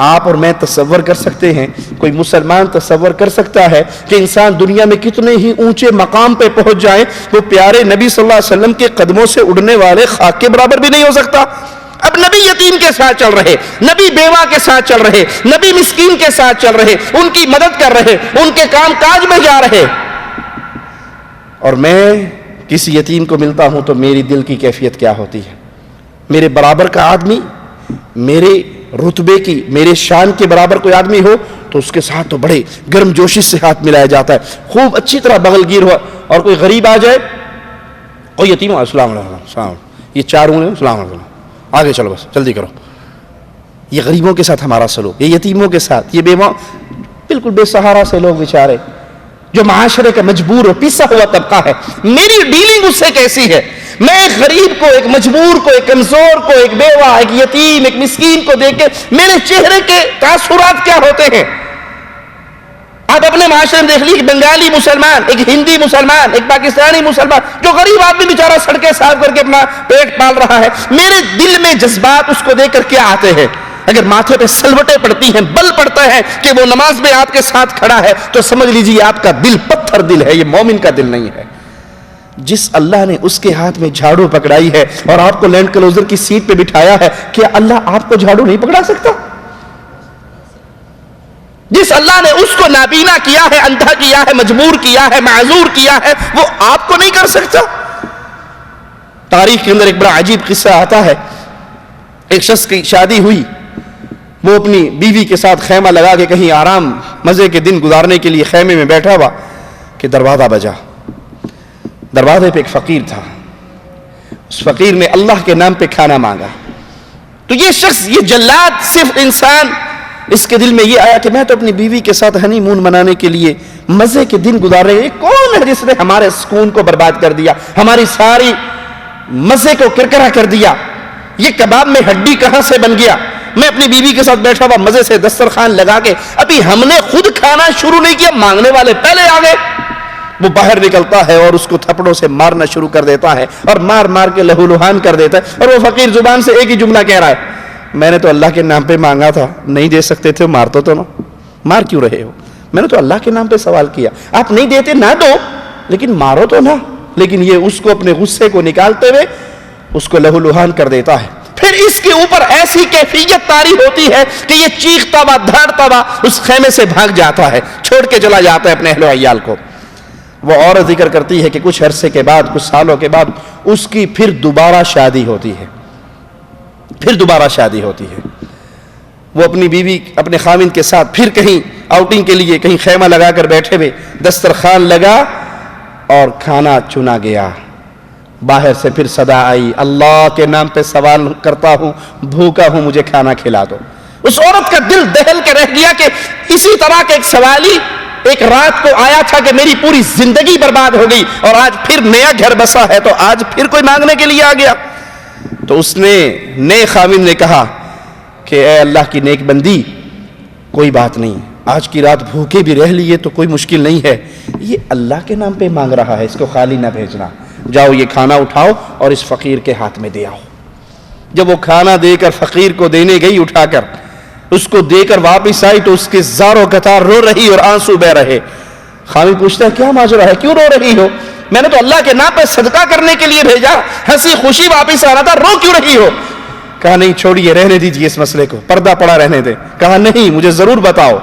آپ اور میں تصور کر سکتے ہیں, کوئی مسلمان تصور کر سکتا ہے کہ انسان دنیا میں کتنے ہی اونچے مقام پہ پہنچ جائے, وہ پیارے نبی صلی اللہ علیہ وسلم کے قدموں سے اڑنے والے خاک کے برابر بھی نہیں ہو سکتا. اب نبی یتیم کے ساتھ چل رہے, نبی بیوہ کے ساتھ چل رہے, نبی مسکین کے ساتھ چل رہے, ان کی مدد کر رہے, ان کے کام کاج میں جا رہے, اور میں کسی یتیم کو ملتا ہوں تو میری دل کی کیفیت کیا ہوتی ہے؟ میرے برابر کا آدمی, میرے رتبے کی, میرے شان کے برابر کوئی آدمی ہو تو اس کے ساتھ تو بڑے گرم جوشی سے ہاتھ ملایا جاتا ہے, خوب اچھی طرح بغل گیر ہوا. اور کوئی غریب آ جائے, کوئی یتیم, السلام علیکم, یہ 4 ہوں, السلام علیکم, آگے چلو بس جلدی کرو. یہ غریبوں کے ساتھ ہمارا سلوک, یہ یتیموں کے ساتھ, یہ بیوہ, بالکل بے سہارا سے لوگ بیچارے جو معاشرے کا مجبور اور پیسا ہوا طبقہ ہے, میری ڈیلنگ اس سے کیسی ہے؟ میں ایک غریب کو, ایک مجبور کو, ایک کمزور کو, ایک بیوہ, ایک یتیم, ایک مسکین کو دیکھ کے میرے چہرے کے تاثرات کیا ہوتے ہیں؟ آپ اپنے معاشرے میں دیکھ لیجیے, بنگالی مسلمان, ایک ہندی مسلمان, ایک پاکستانی مسلمان, جو غریب آدمی بیچارہ سڑکیں صاف کر کے اپنا پیٹ پال رہا ہے, میرے دل میں جذبات اس کو دیکھ کر کیا آتے ہیں؟ اگر ماتھے پہ سلوٹیں پڑتی ہیں, بل پڑتا ہے کہ وہ نماز میں آپ کے ساتھ کھڑا ہے, تو سمجھ لیجیے آپ کا دل پتھر دل ہے, یہ مومن کا دل نہیں ہے. جس اللہ نے اس کے ہاتھ میں جھاڑو پکڑائی ہے اور آپ کو لینڈ کلوزر کی سیٹ پہ بٹھایا ہے, کیا اللہ آپ کو جھاڑو نہیں پکڑا سکتا؟ جس اللہ نے اس کو نابینا کیا ہے, اندھا کیا ہے, مجبور کیا ہے, معذور کیا ہے, وہ آپ کو نہیں کر سکتا؟ تاریخ کے اندر ایک بڑا عجیب قصہ آتا ہے. ایک شخص کی شادی ہوئی, وہ اپنی بیوی کے ساتھ خیمہ لگا کے کہیں آرام مزے کے دن گزارنے کے لیے خیمے میں بیٹھا ہوا کہ دروازہ بجا. دروازے پہ ایک فقیر تھا, اس فقیر نے اللہ کے نام پہ کھانا مانگا. تو یہ شخص, یہ جلاد, صرف انسان, اس کے دل میں یہ آیا کہ میں تو اپنی بیوی کے ساتھ ہنی مون منانے کے لیے مزے کے دن گزار رہے ہیں, یہ کون ہے جس نے ہمارے سکون کو برباد کر دیا, ہماری ساری مزے کو کرکرا کر دیا؟ یہ کباب میں ہڈی کہاں سے بن گیا؟ میں اپنی بیوی کے ساتھ بیٹھا ہوا مزے سے دسترخوان لگا کے, ابھی ہم نے خود کھانا شروع نہیں کیا, مانگنے والے پہلے آ گئے. وہ باہر نکلتا ہے اور اس کو تھپڑوں سے مارنا شروع کر دیتا ہے, اور مار مار کے لہو لہان کر دیتا ہے. اور وہ فقیر زبان سے ایک ہی جملہ کہہ رہا ہے, میں نے تو اللہ کے نام پہ مانگا تھا, نہیں دے سکتے تھے, مار تو نہ, مار کیوں رہے ہو؟ میں نے تو اللہ کے نام پہ سوال کیا, آپ نہیں دیتے نہ دو, لیکن مارو تو نہ. لیکن یہ اس کو اپنے غصے کو نکالتے ہوئے اس کو لہو لہان کر دیتا ہے. پھر اس کے اوپر ایسی کیفیت طاری ہوتی ہے کہ یہ چیختا ہوا دھاڑتا ہوا اس خیمے سے بھاگ جاتا ہے, چھوڑ کے چلا جاتا ہے اپنے اہل و عیال کو. وہ عورت ذکر کرتی ہے کہ کچھ عرصے کے بعد, کچھ سالوں کے بعد اس کی پھر دوبارہ شادی ہوتی ہے, پھر دوبارہ شادی ہوتی ہے. وہ اپنی بیوی اپنے خاوند کے ساتھ پھر کہیں آؤٹنگ کے لیے کہیں خیمہ لگا کر بیٹھے ہوئے, دسترخوان لگا اور کھانا چنا گیا. باہر سے پھر صدا آئی, اللہ کے نام پہ سوال کرتا ہوں, بھوکا ہوں, مجھے کھانا کھلا دو. اس عورت کا دل دہل کے رہ گیا کہ اسی طرح کے ایک سوالی ایک رات کو آیا تھا کہ میری پوری زندگی برباد ہو گئی, اور آج پھر نیا گھر بسا ہے تو آج پھر کوئی مانگنے کے لیے آ گیا. تو اس نے نئے خاوند نے کہا کہ اے اللہ کی نیک بندی, کوئی بات نہیں, آج کی رات بھوکے بھی رہ لیے تو کوئی مشکل نہیں ہے, یہ اللہ کے نام پہ مانگ رہا ہے, اس کو خالی نہ بھیجنا, جاؤ یہ کھانا اٹھاؤ اور اس فقیر کے ہاتھ میں دے آؤ. جب وہ کھانا دے کر فقیر کو دینے گئی, اٹھا کر اس کو دے کر واپس آئی تو اس کے زاروں قطار رو رہی اور آنسو بہ رہے. خاوند پوچھتا ہے کیا ماجرا ہے, کیوں رو رہی ہو؟ میں نے تو اللہ کے نام پہ صدقہ کرنے کے لیے بھیجا, ہنسی خوشی واپس آ رہا تھا, رو کیوں رہی ہو؟ کہا نہیں چھوڑیے, رہنے دیجیے اس مسئلے کو, پردہ پڑا رہنے دے. کہا نہیں, مجھے ضرور بتاؤ,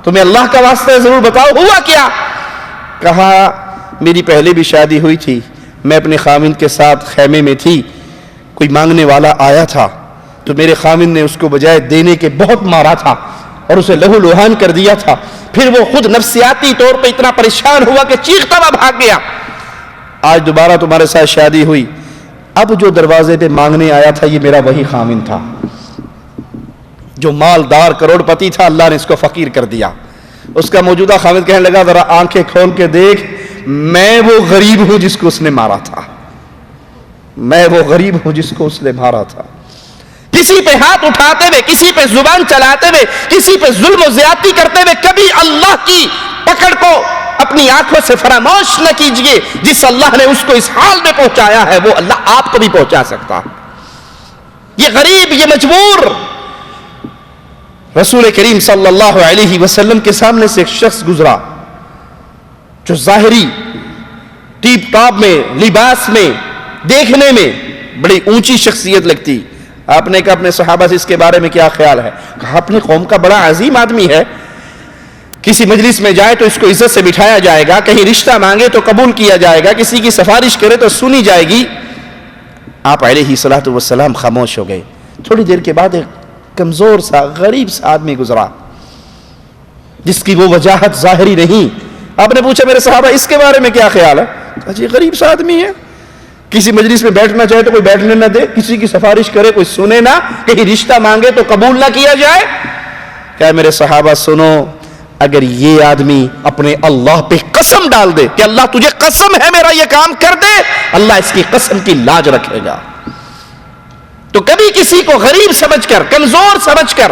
تمہیں اللہ کا واسطہ ہے ضرور بتاؤ, ہوا کیا؟ کہا میری پہلے بھی شادی ہوئی تھی, میں اپنے خاوند کے ساتھ خیمے میں تھی, کوئی مانگنے والا آیا تھا تو میرے خاوند نے اس کو بجائے دینے کے بہت مارا تھا اور اسے لہو لہان کر دیا تھا. پھر وہ خود نفسیاتی طور پہ اتنا پریشان ہوا کہ چیختا ہوا بھاگ گیا. آج دوبارہ تمہارے ساتھ شادی ہوئی, اب جو دروازے پہ مانگنے آیا تھا یہ میرا وہی خاوند تھا, جو مالدار کروڑ پتی تھا, اللہ نے اس کو فقیر کر دیا. اس کا موجودہ خاوند کہنے لگا ذرا آنکھیں کھول کے دیکھ, میں وہ غریب ہوں جس کو اس نے مارا تھا, میں وہ غریب ہوں جس کو اس نے مارا تھا. کسی پہ ہاتھ اٹھاتے ہوئے, کسی پہ زبان چلاتے ہوئے, کسی پہ ظلم و زیادتی کرتے ہوئے کبھی اللہ کی پکڑ کو اپنی آنکھوں سے فراموش نہ کیجئے. جس اللہ نے اس کو اس حال میں پہنچایا ہے وہ اللہ آپ کو بھی پہنچا سکتا. یہ غریب, یہ مجبور. رسول کریم صلی اللہ علیہ وسلم کے سامنے سے ایک شخص گزرا جو ظاہری ٹیپ ٹاپ میں, لباس میں, دیکھنے میں بڑی اونچی شخصیت لگتی. آپ نے کہا اپنے صحابہ سے اس کے بارے میں کیا خیال ہے؟ کہا اپنی قوم کا بڑا عظیم آدمی ہے, کسی مجلس میں جائے تو اس کو عزت سے بٹھایا جائے گا, کہیں رشتہ مانگے تو قبول کیا جائے گا, کسی کی سفارش کرے تو سنی جائے گی. آپ علیہ الصلوۃ والسلام خاموش ہو گئے. تھوڑی دیر کے بعد ایک کمزور سا غریب سا آدمی گزرا جس کی وہ وجاہت ظاہری نہیں. آپ نے پوچھا میرے صحابہ اس کے بارے میں کیا خیال ہے؟ کہا جی غریب سا آدمی ہے, کسی مجلس میں بیٹھنا چاہے تو کوئی بیٹھنے نہ دے, کسی کی سفارش کرے کوئی سنے نہ, کہیں رشتہ مانگے تو قبول نہ کیا جائے. کیا میرے صحابہ سنو, اگر یہ آدمی اپنے اللہ پہ قسم ڈال دے کہ اللہ تجھے قسم ہے میرا یہ کام کر دے, اللہ اس کی قسم کی لاج رکھے گا. تو کبھی کسی کو غریب سمجھ کر, کمزور سمجھ کر,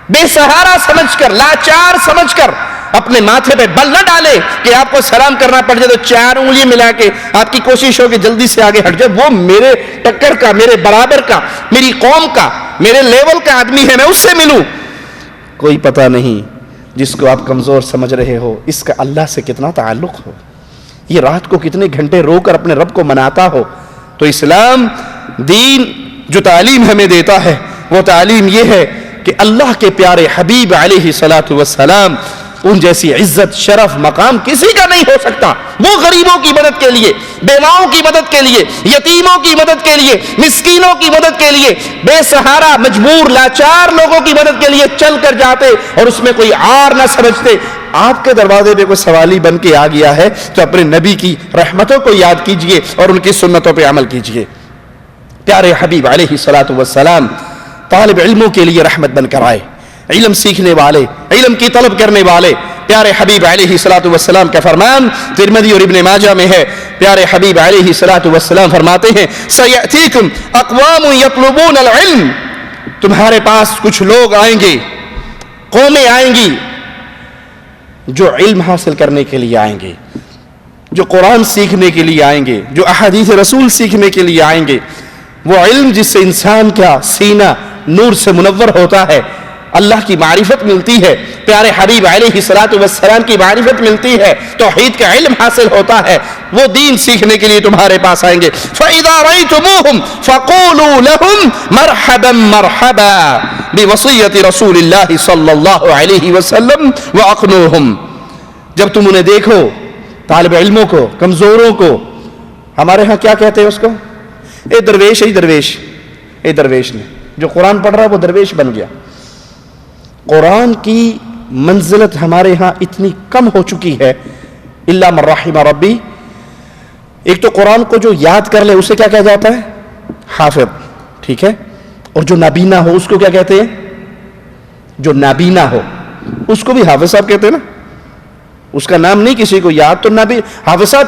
بے سہارا سمجھ کر, لاچار سمجھ کر اپنے ماتھے پہ بل نہ ڈالے کہ آپ کو سلام کرنا پڑ جائے تو 4 انگلی ملا کے آپ کی کوشش ہو کہ جلدی سے آگے ہٹ جائے. وہ میرے ٹکر کا, میرے برابر کا, میری قوم کا, میرے لیول کا آدمی ہے, میں اس سے ملوں. کوئی پتہ نہیں جس کو آپ کمزور سمجھ رہے ہو اس کا اللہ سے کتنا تعلق ہو, یہ رات کو کتنے گھنٹے رو کر اپنے رب کو مناتا ہو. تو اسلام دین جو تعلیم ہمیں دیتا ہے وہ تعلیم یہ ہے کہ اللہ کے پیارے حبیب علیہ الصلوۃ والسلام ان جیسی عزت, شرف, مقام کسی کا نہیں ہو سکتا. وہ غریبوں کی مدد کے لیے, بیواؤں کی مدد کے لیے, یتیموں کی مدد کے لیے, مسکینوں کی مدد کے لیے, بے سہارا, مجبور, لاچار لوگوں کی مدد کے لیے چل کر جاتے اور اس میں کوئی عار نہ سمجھتے. آپ کے دروازے پہ کوئی سوالی بن کے آ گیا ہے تو اپنے نبی کی رحمتوں کو یاد کیجئے اور ان کی سنتوں پہ عمل کیجئے. پیارے حبیب علیہ الصلوۃ والسلام طالب علموں کے لیے رحمت بن کر آئے, علم سیکھنے والے, علم کی طلب کرنے والے. پیارے حبیب علیہ الصلوۃ والسلام کا فرمان ترمذی اور ابن ماجہ میں ہے. پیارے حبیب علیہ الصلوۃ والسلام فرماتے ہیں سیأتیکم اقوام یطلبون العلم, تمہارے پاس کچھ لوگ آئیں گے, قومیں آئیں گی جو علم حاصل کرنے کے لیے آئیں گے, جو قرآن سیکھنے کے لیے آئیں گے, جو احادیث رسول سیکھنے کے لیے آئیں گے. وہ علم جس سے انسان کا سینہ نور سے منور ہوتا ہے، اللہ کی معرفت ملتی ہے، پیارے حبیب علیہ الصلوۃ والسلام کی معرفت ملتی ہے، توحید کا علم حاصل ہوتا ہے، وہ دین سیکھنے کے لیے تمہارے پاس آئیں گے۔ فَإِذَا رَأَيْتُمُوهُمْ فَقُولُوا لَهُمْ مَرْحَبًا مَرْحَبًا بِوَصِيَّةِ رسول اللہ صلی اللہ علیہ وسلم وَأَقْنُوهُمْ۔ جب تم انہیں دیکھو، طالب علموں کو، کمزوروں کو، ہمارے ہاں کیا کہتے ہیں اس کو؟ اے درویش، اے درویش، اے درویش نے، جو قرآن پڑھ رہا ہے وہ درویش بن گیا۔ قرآن کی منزلت ہمارے ہاں اتنی کم ہو چکی ہے، الا من رحم ربی۔ ایک تو قرآن کو جو یاد کر لے اسے کیا کہا جاتا ہے؟ حافظ، ٹھیک ہے؟ اور جو نابینا ہو اس کو کیا کہتے ہیں؟ جو نابینا ہو اس کو بھی حافظ صاحب کہتے ہیں نا، اس کا نام نہیں کسی کو یاد، تو نبی حافظ صاحب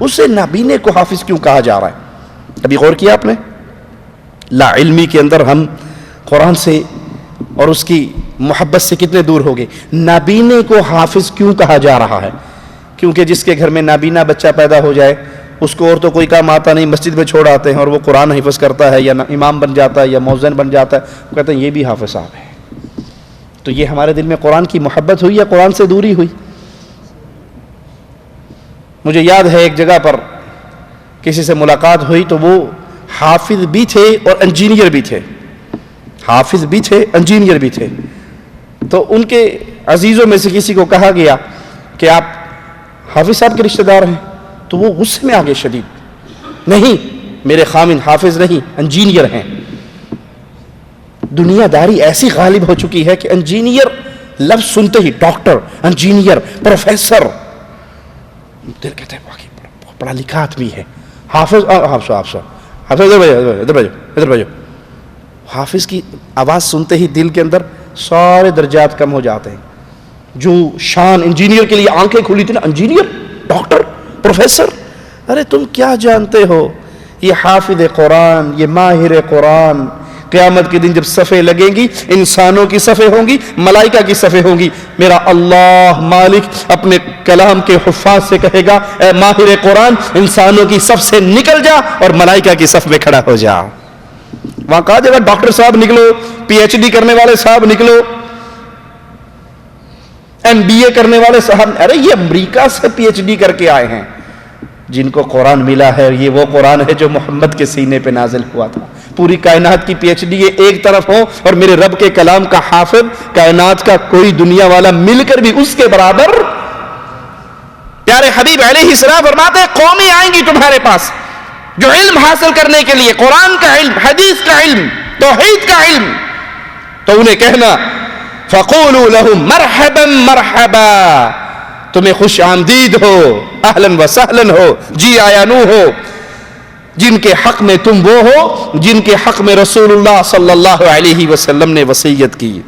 اسے نابینے کو حافظ کیوں کہا جا رہا ہے؟ کبھی غور کیا آپ نے؟ لا علمی کے اندر ہم قرآن سے اور اس کی محبت سے کتنے دور ہو گئے۔ نابینے کو حافظ کیوں کہا جا رہا ہے؟ کیونکہ جس کے گھر میں نابینا بچہ پیدا ہو جائے اس کو اور تو کوئی کام آتا نہیں، مسجد میں چھوڑ آتے ہیں اور وہ قرآن حفظ کرتا ہے یا امام بن جاتا ہے یا مؤذن بن جاتا ہے، وہ کہتے ہیں یہ بھی حافظ صاحب ہے۔ تو یہ ہمارے دل میں قرآن کی محبت ہوئی یا قرآن سے دوری ہوئی؟ مجھے یاد ہے ایک جگہ پر کسی سے ملاقات ہوئی تو وہ حافظ بھی تھے اور انجینئر بھی تھے، حافظ بھی تھے انجینئر بھی تھے۔ تو ان کے عزیزوں میں سے کسی کو کہا گیا کہ آپ حافظ صاحب کے رشتہ دار ہیں، تو وہ غصے میں آگے شدید، نہیں میرے خامن حافظ نہیں انجینئر ہیں۔ دنیا داری ایسی غالب ہو چکی ہے کہ انجینئر لفظ سنتے ہی ڈاکٹر، انجینئر، پروفیسر، دل کہتے ہیں واقعی پڑھا لکھا آدمی ہے۔ حافظ ادھر بھیجو۔ حافظ کی آواز سنتے ہی دل کے اندر سارے درجات کم ہو جاتے ہیں۔ جو شان انجینئر کے لیے آنکھیں کھلی تھی نا، انجینئر، ڈاکٹر، پروفیسر، ارے تم کیا جانتے ہو؟ یہ حافظ قرآن، یہ ماہر قرآن، قیامت کے دن جب صفیں لگیں گی، انسانوں کی صفیں ہوں گی، ملائکہ کی صفیں ہوں گی، میرا اللہ مالک اپنے کلام کے حفاظ سے کہے گا اے ماہر قرآن انسانوں کی صف سے نکل جا اور ملائکہ کی صف میں کھڑا ہو جا۔ وہاں کہا جائے گا ڈاکٹر صاحب نکلو، پی ایچ ڈی کرنے والے صاحب نکلو، ایم بی اے کرنے والے صاحب، ارے یہ امریکہ سے پی ایچ ڈی کر کے آئے ہیں، جن کو قرآن ملا ہے یہ وہ قرآن ہے جو محمد کے سینے پہ نازل ہوا تھا۔ پوری کائنات کی پی ایچ ڈی ایک طرف ہو اور میرے رب کے کلام کا حافظ کائنات کا کوئی دنیا والا مل کر بھی اس کے برابر۔ پیارے حبیب علیہ السلام فرماتے ہیں قومیں آئیں گی تمہارے پاس جو علم حاصل کرنے کے لیے، قرآن کا علم، حدیث کا علم، توحید کا علم، تو انہیں کہنا فَقُولُوا لَهُمْ مَرْحَبًا مَرْحَبًا، تمہیں خوش آمدید ہو، اہلاً و سہلاً ہو، جی آیا نو ہو، جن کے حق میں تم وہ ہو جن کے حق میں رسول اللہ صلی اللہ علیہ وسلم نے وصیت کی۔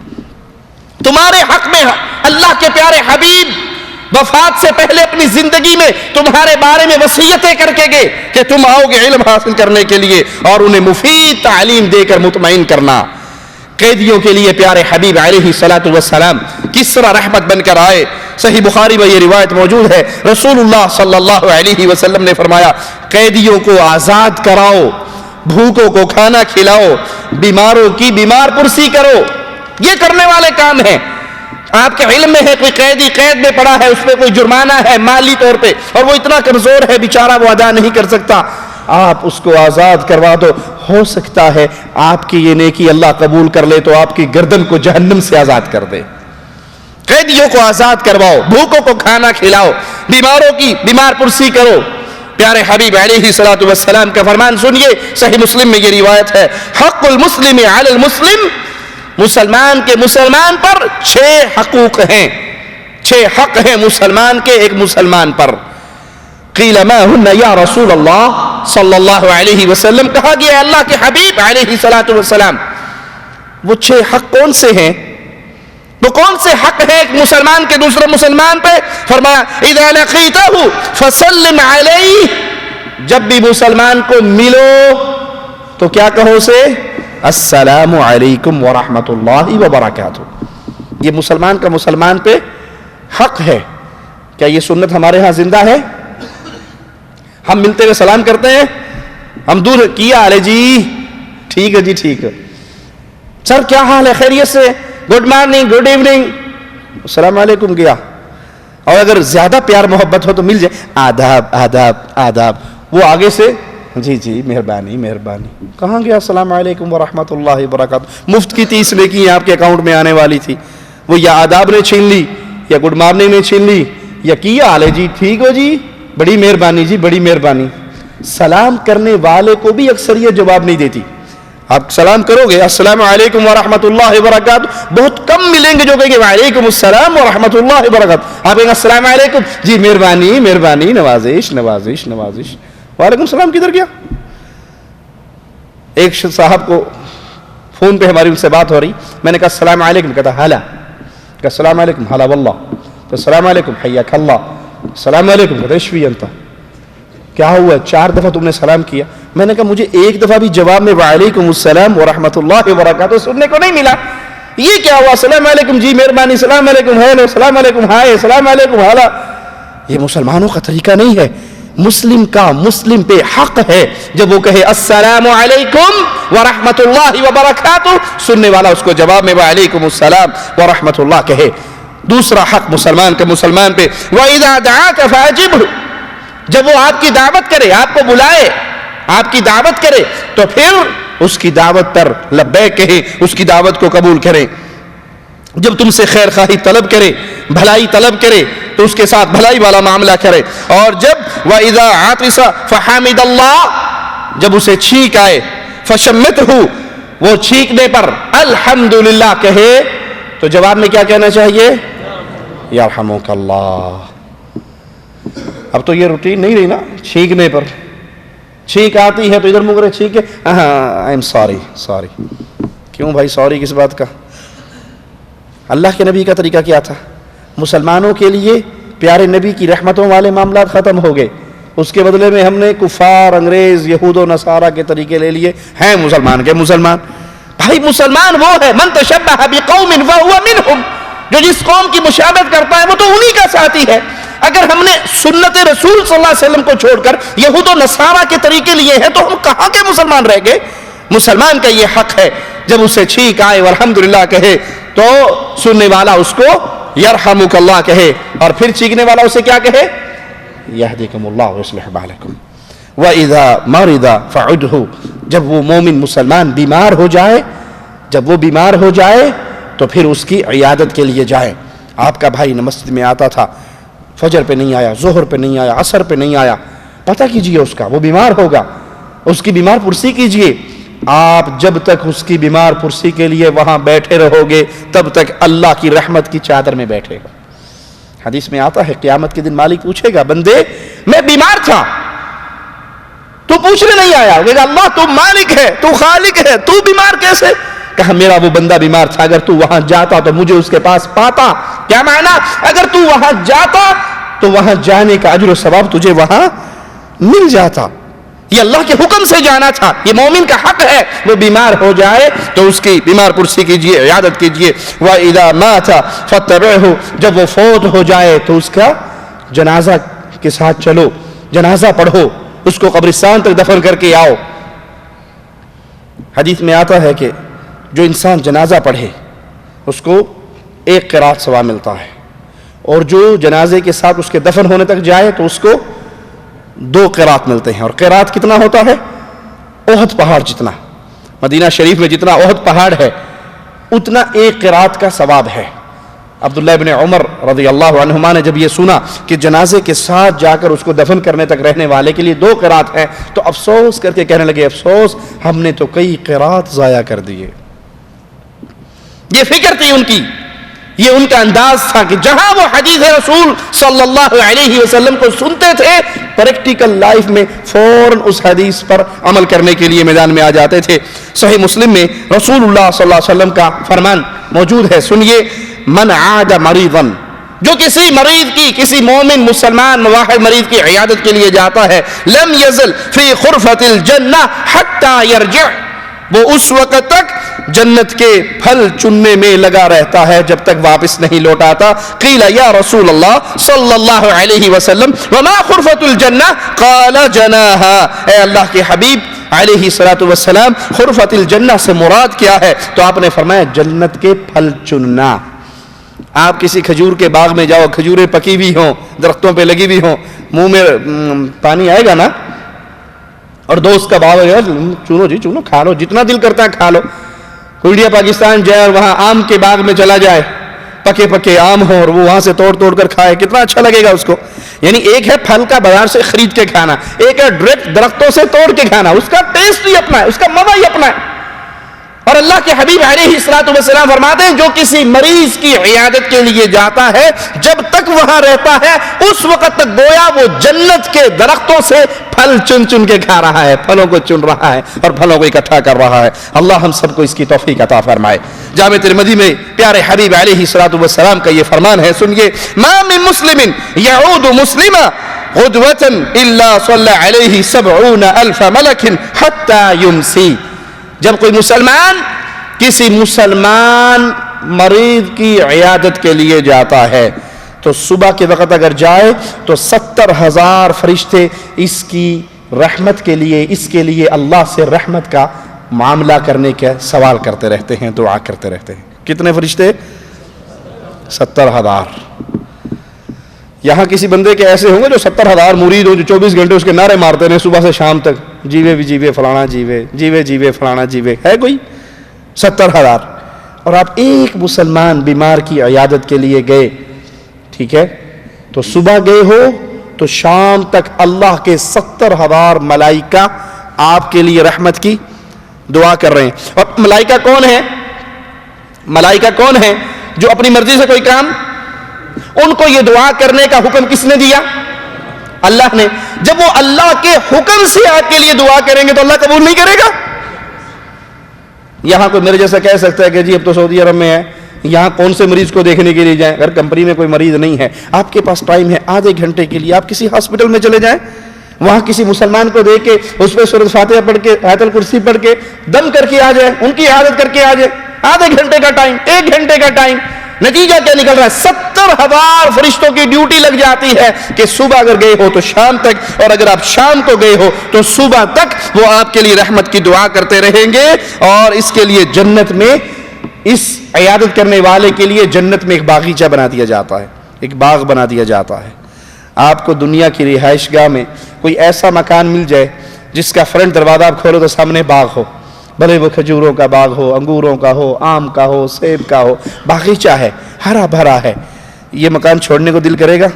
تمہارے حق میں اللہ کے پیارے حبیب وفات سے پہلے اپنی زندگی میں تمہارے بارے میں وصیتیں کر کے گئے کہ تم آؤ گے علم حاصل کرنے کے لیے اور انہیں مفید تعلیم دے کر مطمئن کرنا۔ قیدیوں کے لیے پیارے حبیب علیہ الصلوۃ والسلام کس طرح رحمت بن کر آئے، صحیح بخاری میں یہ روایت موجود ہے، رسول اللہ صلی اللہ علیہ وسلم نے فرمایا قیدیوں کو آزاد کراؤ، بھوکوں کو کھانا کھلاؤ، بیماروں کی بیمار پرسی کرو، یہ کرنے والے کام ہیں۔ آپ کے علم میں ہے کوئی قیدی قید میں پڑا ہے، اس پہ کوئی جرمانہ ہے مالی طور پہ اور وہ اتنا کمزور ہے بیچارہ وہ ادا نہیں کر سکتا، آپ اس کو آزاد کروا دو، ہو سکتا ہے آپ کی یہ نیکی اللہ قبول کر لے تو آپ کی گردن کو جہنم سے آزاد کر دے۔ قیدیوں کو آزاد کرواؤ، بھوکوں کو کھانا کھلاؤ، بیماروں کی بیمار پرسی کرو۔ پیارے حبیب علیہ الصلوۃ والسلام کا فرمان سنیے، صحیح مسلم میں یہ روایت ہے، حق المسلم علی المسلم، مسلمان کے مسلمان پر 6 حقوق ہیں، 6 حق ہیں مسلمان کے ایک مسلمان پر۔ قیل ما ہن یا رسول اللہ صلی اللہ علیہ وسلم، کہا گیا اللہ کے حبیب علیہ الصلوۃ والسلام وہ 6 حق کون سے ہیں؟ وہ کون سے حق ہے ایک مسلمان کے دوسرے مسلمان پہ؟ فرمایا اذا لقیتہ فسلم علیہ، جب بھی مسلمان کو ملو تو کیا کہو اسے؟ السلام علیکم ورحمۃ اللہ وبرکاتہ۔ یہ مسلمان کا مسلمان پہ حق ہے۔ کیا یہ سنت ہمارے ہاں زندہ ہے؟ ہم ملتے ہوئے سلام کرتے ہیں، ہم دور کیا علیہ جی ٹھیک ہے جی ٹھیک ہے. سر کیا حال ہے, خیریت سے, گڈ مارننگ, گڈ ایوننگ, السلام علیکم گیا. اور اگر زیادہ پیار محبت ہو تو مل جائے, آداب آداب آداب, وہ آگے سے جی جی مہربانی مہربانی. کہاں گیا السلام علیکم ورحمۃ اللہ وبرکاتہ, مفت کی 30 نیکی آپ کے اکاؤنٹ میں آنے والی تھی, وہ یا آداب نے چھین لی یا گڈ مارننگ نے چھین لی یا کیا حال ہے جی ٹھیک ہو جی بڑی مہربانی جی بڑی مہربانی. سلام کرنے والے کو بھی اکثریت جواب نہیں دیتی. آپ سلام کرو گے السلام علیکم ورحمۃ اللہ وبرکاتہ, بہت کم ملیں گے جو کہیں گے وعلیکم السلام ورحمۃ اللہ وبرکاتہ. آپ کہیں گے السلام علیکم جی مہربانی مہربانی نوازش نوازش نوازش, وعلیکم السلام کدھر گیا. ایک صاحب کو فون پہ ہماری ان سے بات ہو رہی, میں نے کہا السلام علیکم, کہتا حالا, کہا السلام علیکم حالا واللہ, تو السلام علیکم حیاک اللہ, السلام علیکم, کہتا اشوی انت, کیا ہوا 4 دفعہ تم نے سلام کیا. میں نے کہا مجھے ایک دفعہ بھی جواب میں وعلیکم السلام ورحمۃ اللہ وبرکاتہ سننے کو نہیں ملا. یہ کیا ہوا, السلام علیکم جی مہربانی, السلام علیکم ہیلو, السلام علیکم ہائے, السلام علیکم حالا. یہ مسلمانوں کا طریقہ نہیں ہے. مسلم کا مسلم پہ حق ہے جب وہ کہے السلام علیکم ورحمۃ اللہ وبرکاتہ, سننے والا اس کو جواب میں وعلیکم السلام ورحمۃ اللہ کہے. دوسرا حق مسلمان کا مسلمان پہ, وَإِذَا دَعَاكَ فَأَجِبْهُ, جب وہ آپ کی دعوت کرے, آپ کو بلائے, آپ کی دعوت کرے تو پھر اس کی دعوت پر لبیک کہیں, اس کی دعوت کو قبول کریں. جب تم سے خیر خواہی طلب کرے, بھلائی طلب کرے تو اس کے ساتھ بھلائی والا معاملہ کرے. اور جب وَإِذَا عَطِسَ فَحَمِدَ اللَّهُ, جب اسے چھینک آئے, فَشَمِّتْهُ, وہ چھینکنے پر الحمدللہ کہے تو جواب میں کیا کہنا چاہیے, یرحمک اللہ. اب تو یہ روٹین نہیں رہی نا, چھینکنے پر چھینک آتی ہے تو ادھر منہ کرے چھینک, آئی ایم سوری سوری. کیوں بھائی سوری کس بات کا؟ اللہ کے نبی کا طریقہ کیا تھا؟ مسلمانوں کے لیے پیارے نبی کی رحمتوں والے معاملات ختم ہو گئے, اس کے بدلے میں ہم نے کفار, انگریز, یہود و نصارہ کے طریقے لے لیے. ہیں مسلمان کے مسلمان, بھائی مسلمان وہ ہے من تشبہ بقوم فہو منہم, جو جس قوم کی مشابہت کرتا ہے وہ تو انہی کا ساتھی ہے. اگر ہم نے سنت رسول صلی اللہ علیہ وسلم کو چھوڑ کر یہود و نصارہ کے طریقے لیے ہیں تو ہم کہاں کے مسلمان رہ گئے؟ مسلمان کا یہ حق ہے جب اسے چھینک آئے والحمدللہ کہے تو سننے والا اس کو یرحمک اللہ کہے, اور پھر چھینکنے والا اسے کیا کہے, یہدیکم اللہ ویصلح بالکم. وَإِذَا مَرِضَ فَعُدْهُ, جب وہ مومن مسلمان بیمار ہو جائے, جب وہ بیمار ہو جائے تو پھر اس کی عیادت کے لیے جائیں. آپ کا بھائی مسجد میں آتا تھا, فجر پہ نہیں آیا, ظہر پہ نہیں آیا, عصر پہ نہیں آیا, پتہ کیجئے اس کا, وہ بیمار ہوگا, اس کی بیمار پرسی کیجئے. آپ جب تک اس کی بیمار پرسی کے لیے وہاں بیٹھے رہو گے تب تک اللہ کی رحمت کی چادر میں بیٹھے گا. حدیث میں آتا ہے قیامت کے دن مالک پوچھے گا, بندے میں بیمار تھا تو پوچھنے نہیں آیا, کہے گا اللہ تو مالک ہے, تو خالق ہے, تو بیمار کیسے؟ کہا میرا وہ بندہ بیمار تھا, اگر تو وہاں جاتا تو مجھے اس کے پاس پاتا. کیا معنی؟ اگر تو وہاں جاتا تو وہاں جانے کا اجر و ثواب تجھے وہاں مل جاتا. یہ اللہ کے حکم سے جانا تھا, یہ مومن کا حق ہے. وہ بیمار ہو جائے تو اس کی بیمار پرسی کیجئے, عیادت کیجئے. وَإِذَا مَاتَ فَاتَّبِعْهُ, جب وہ فوت ہو جائے تو اس کا جنازہ کے ساتھ چلو, جنازہ پڑھو, اس کو قبرستان تک دفن کر کے آؤ. حدیث میں آتا ہے کہ جو انسان جنازہ پڑھے اس کو 1 قرات ثواب ملتا ہے, اور جو جنازے کے ساتھ اس کے دفن ہونے تک جائے تو اس کو 2 قرات ملتے ہیں. اور قرات کتنا ہوتا ہے؟ احد پہاڑ جتنا. مدینہ شریف میں جتنا احد پہاڑ ہے اتنا 1 قرات کا ثواب ہے. عبداللہ ابن عمر رضی اللہ عنہما نے جب یہ سنا کہ جنازے کے ساتھ جا کر اس کو دفن کرنے تک رہنے والے کے لیے 2 قرات ہیں تو افسوس کر کے کہنے لگے, افسوس ہم نے تو کئی قرات ضائع کر دیے. یہ فکر تھی ان کی, یہ ان کا انداز تھا کہ جہاں وہ حدیث رسول صلی اللہ علیہ وسلم کو سنتے تھے, پریکٹیکل لائف میں فوراً اس حدیث پر عمل کرنے کے لیے میدان میں آ جاتے تھے. صحیح مسلم میں رسول اللہ صلی اللہ علیہ وسلم کا فرمان موجود ہے, سنیے. من عاد مریضا, جو کسی مریض کی, کسی مومن مسلمان موحد مریض کی عیادت کے لیے جاتا ہے, لم یزل فی خرفۃ الجنہ حتی یرجع, وہ اس وقت تک جنت کے پھل چننے میں لگا رہتا ہے جب تک واپس نہیں لوٹاتا. قیل یا رسول اللہ صلی اللہ علیہ وسلم وما خرفۃ الجنہ؟ قال جناحا, اے اللہ کے حبیب علیہ الصلوۃ والسلام خرفۃ الجنہ سے مراد کیا ہے، تو آپ نے فرمایا جنت کے پھل چننا۔ آپ کسی کھجور کے باغ میں جاؤ، کھجوریں پکی ہوئی ہوں، درختوں پہ لگی ہوئی ہوں، منہ میں پانی آئے گا نا، اور دوست کا باغ ہے، چنو جی چنو، کھا لو، جتنا دل کرتا ہے کھا لو۔ انڈیا پاکستان جائے اور وہاں آم کے باغ میں چلا جائے، پکے پکے آم ہوں اور وہ وہاں سے توڑ توڑ کر کھائے، کتنا اچھا لگے گا اس کو۔ یعنی ایک ہے پھل کا بازار سے خرید کے کھانا، ایک ہے ڈائریکٹ درختوں سے توڑ کے کھانا، اس کا ٹیسٹ ہی اپنا ہے، اس کا مزہ ہی اپنا ہے۔ اور اللہ کے حبیب علیہ الصلوۃ والسلام فرماتے ہیں جو کسی مریض کی عیادت کے لیے جاتا ہے، جب تک وہاں رہتا ہے اس وقت تک گویا وہ جنت کے درختوں سے پھل چن چن کے کھا رہا ہے، پھلوں کو چن رہا ہے اور پھلوں کو اکٹھا کر رہا ہے۔ اللہ ہم سب کو اس کی توفیق عطا فرمائے۔ جامع ترمذی میں پیارے حبیب علیہ الصلوۃ والسلام کا یہ فرمان ہے، سنیے، ما من مسلم یعود مسلما غدوة الا صلی علیہ 70,000 ملک حتی یمسی۔ جب کوئی مسلمان کسی مسلمان مریض کی عیادت کے لیے جاتا ہے تو صبح کے وقت اگر جائے تو 70,000 فرشتے اس کی رحمت کے لیے، اس کے لیے اللہ سے رحمت کا معاملہ کرنے کا سوال کرتے رہتے ہیں، دعا کرتے رہتے ہیں۔ کتنے فرشتے؟ 70,000۔ یہاں کسی بندے کے ایسے ہوں گے جو 70,000 مرید ہو، جو 24 گھنٹے اس کے نعرے مارتے رہے صبح سے شام تک، جیوے بھی جیوے فلانا جیوے، جیوے جیوے فلانا جیوے، ہے کوئی؟ 70,000۔ اور آپ ایک مسلمان بیمار کی عیادت کے لیے گئے، ٹھیک ہے، تو صبح گئے ہو تو شام تک اللہ کے 70,000 ملائکہ آپ کے لیے رحمت کی دعا کر رہے ہیں۔ اور ملائکہ کون ہے؟ ملائکہ کون ہے جو اپنی مرضی سے کوئی کام، ان کو یہ دعا کرنے کا حکم کس نے دیا؟ اللہ نے۔ جب وہ اللہ کے حکم سے آپ کے لیے دعا کریں گے تو اللہ قبول نہیں کرے گا؟ یہاں کوئی میرے جیسا کہہ سکتا ہے کہ جی اب تو سعودی عرب میں ہے، یہاں کون سے مریض کو دیکھنے کے لیے جائیں؟ اگر کمپنی میں کوئی مریض نہیں ہے، آپ کے پاس ٹائم ہے، آدھے گھنٹے کے لیے آپ کسی ہاسپٹل میں چلے جائیں، وہاں کسی مسلمان کو دیکھ کے اس پہ سورۃ فاتحہ پڑھ کے، آیت الکرسی پڑھ کے دم کر کے آ جائے، ان کی عیادت کر کے آ جائے۔ آدھے گھنٹے کا ٹائم، 1 گھنٹے کا ٹائم، نتیجہ کیا نکل رہا ہے؟ 70,000 فرشتوں کی ڈیوٹی لگ جاتی ہے کہ صبح اگر گئے ہو تو شام تک، اور اگر آپ شام کو گئے ہو تو صبح تک وہ آپ کے لیے رحمت کی دعا کرتے رہیں گے۔ اور اس کے لیے جنت میں، اس عیادت کرنے والے کے لیے جنت میں ایک باغیچہ بنا دیا جاتا ہے، ایک باغ بنا دیا جاتا ہے۔ آپ کو دنیا کی رہائش گاہ میں کوئی ایسا مکان مل جائے جس کا فرنٹ دروازہ آپ کھولو تو سامنے باغ ہو، بھلے وہ کھجوروں کا باغ ہو، انگوروں کا ہو، آم کا ہو، سیب کا ہو، باغیچہ ہے، ہرا بھرا ہے، یہ مکان چھوڑنے کو دل کرے گا؟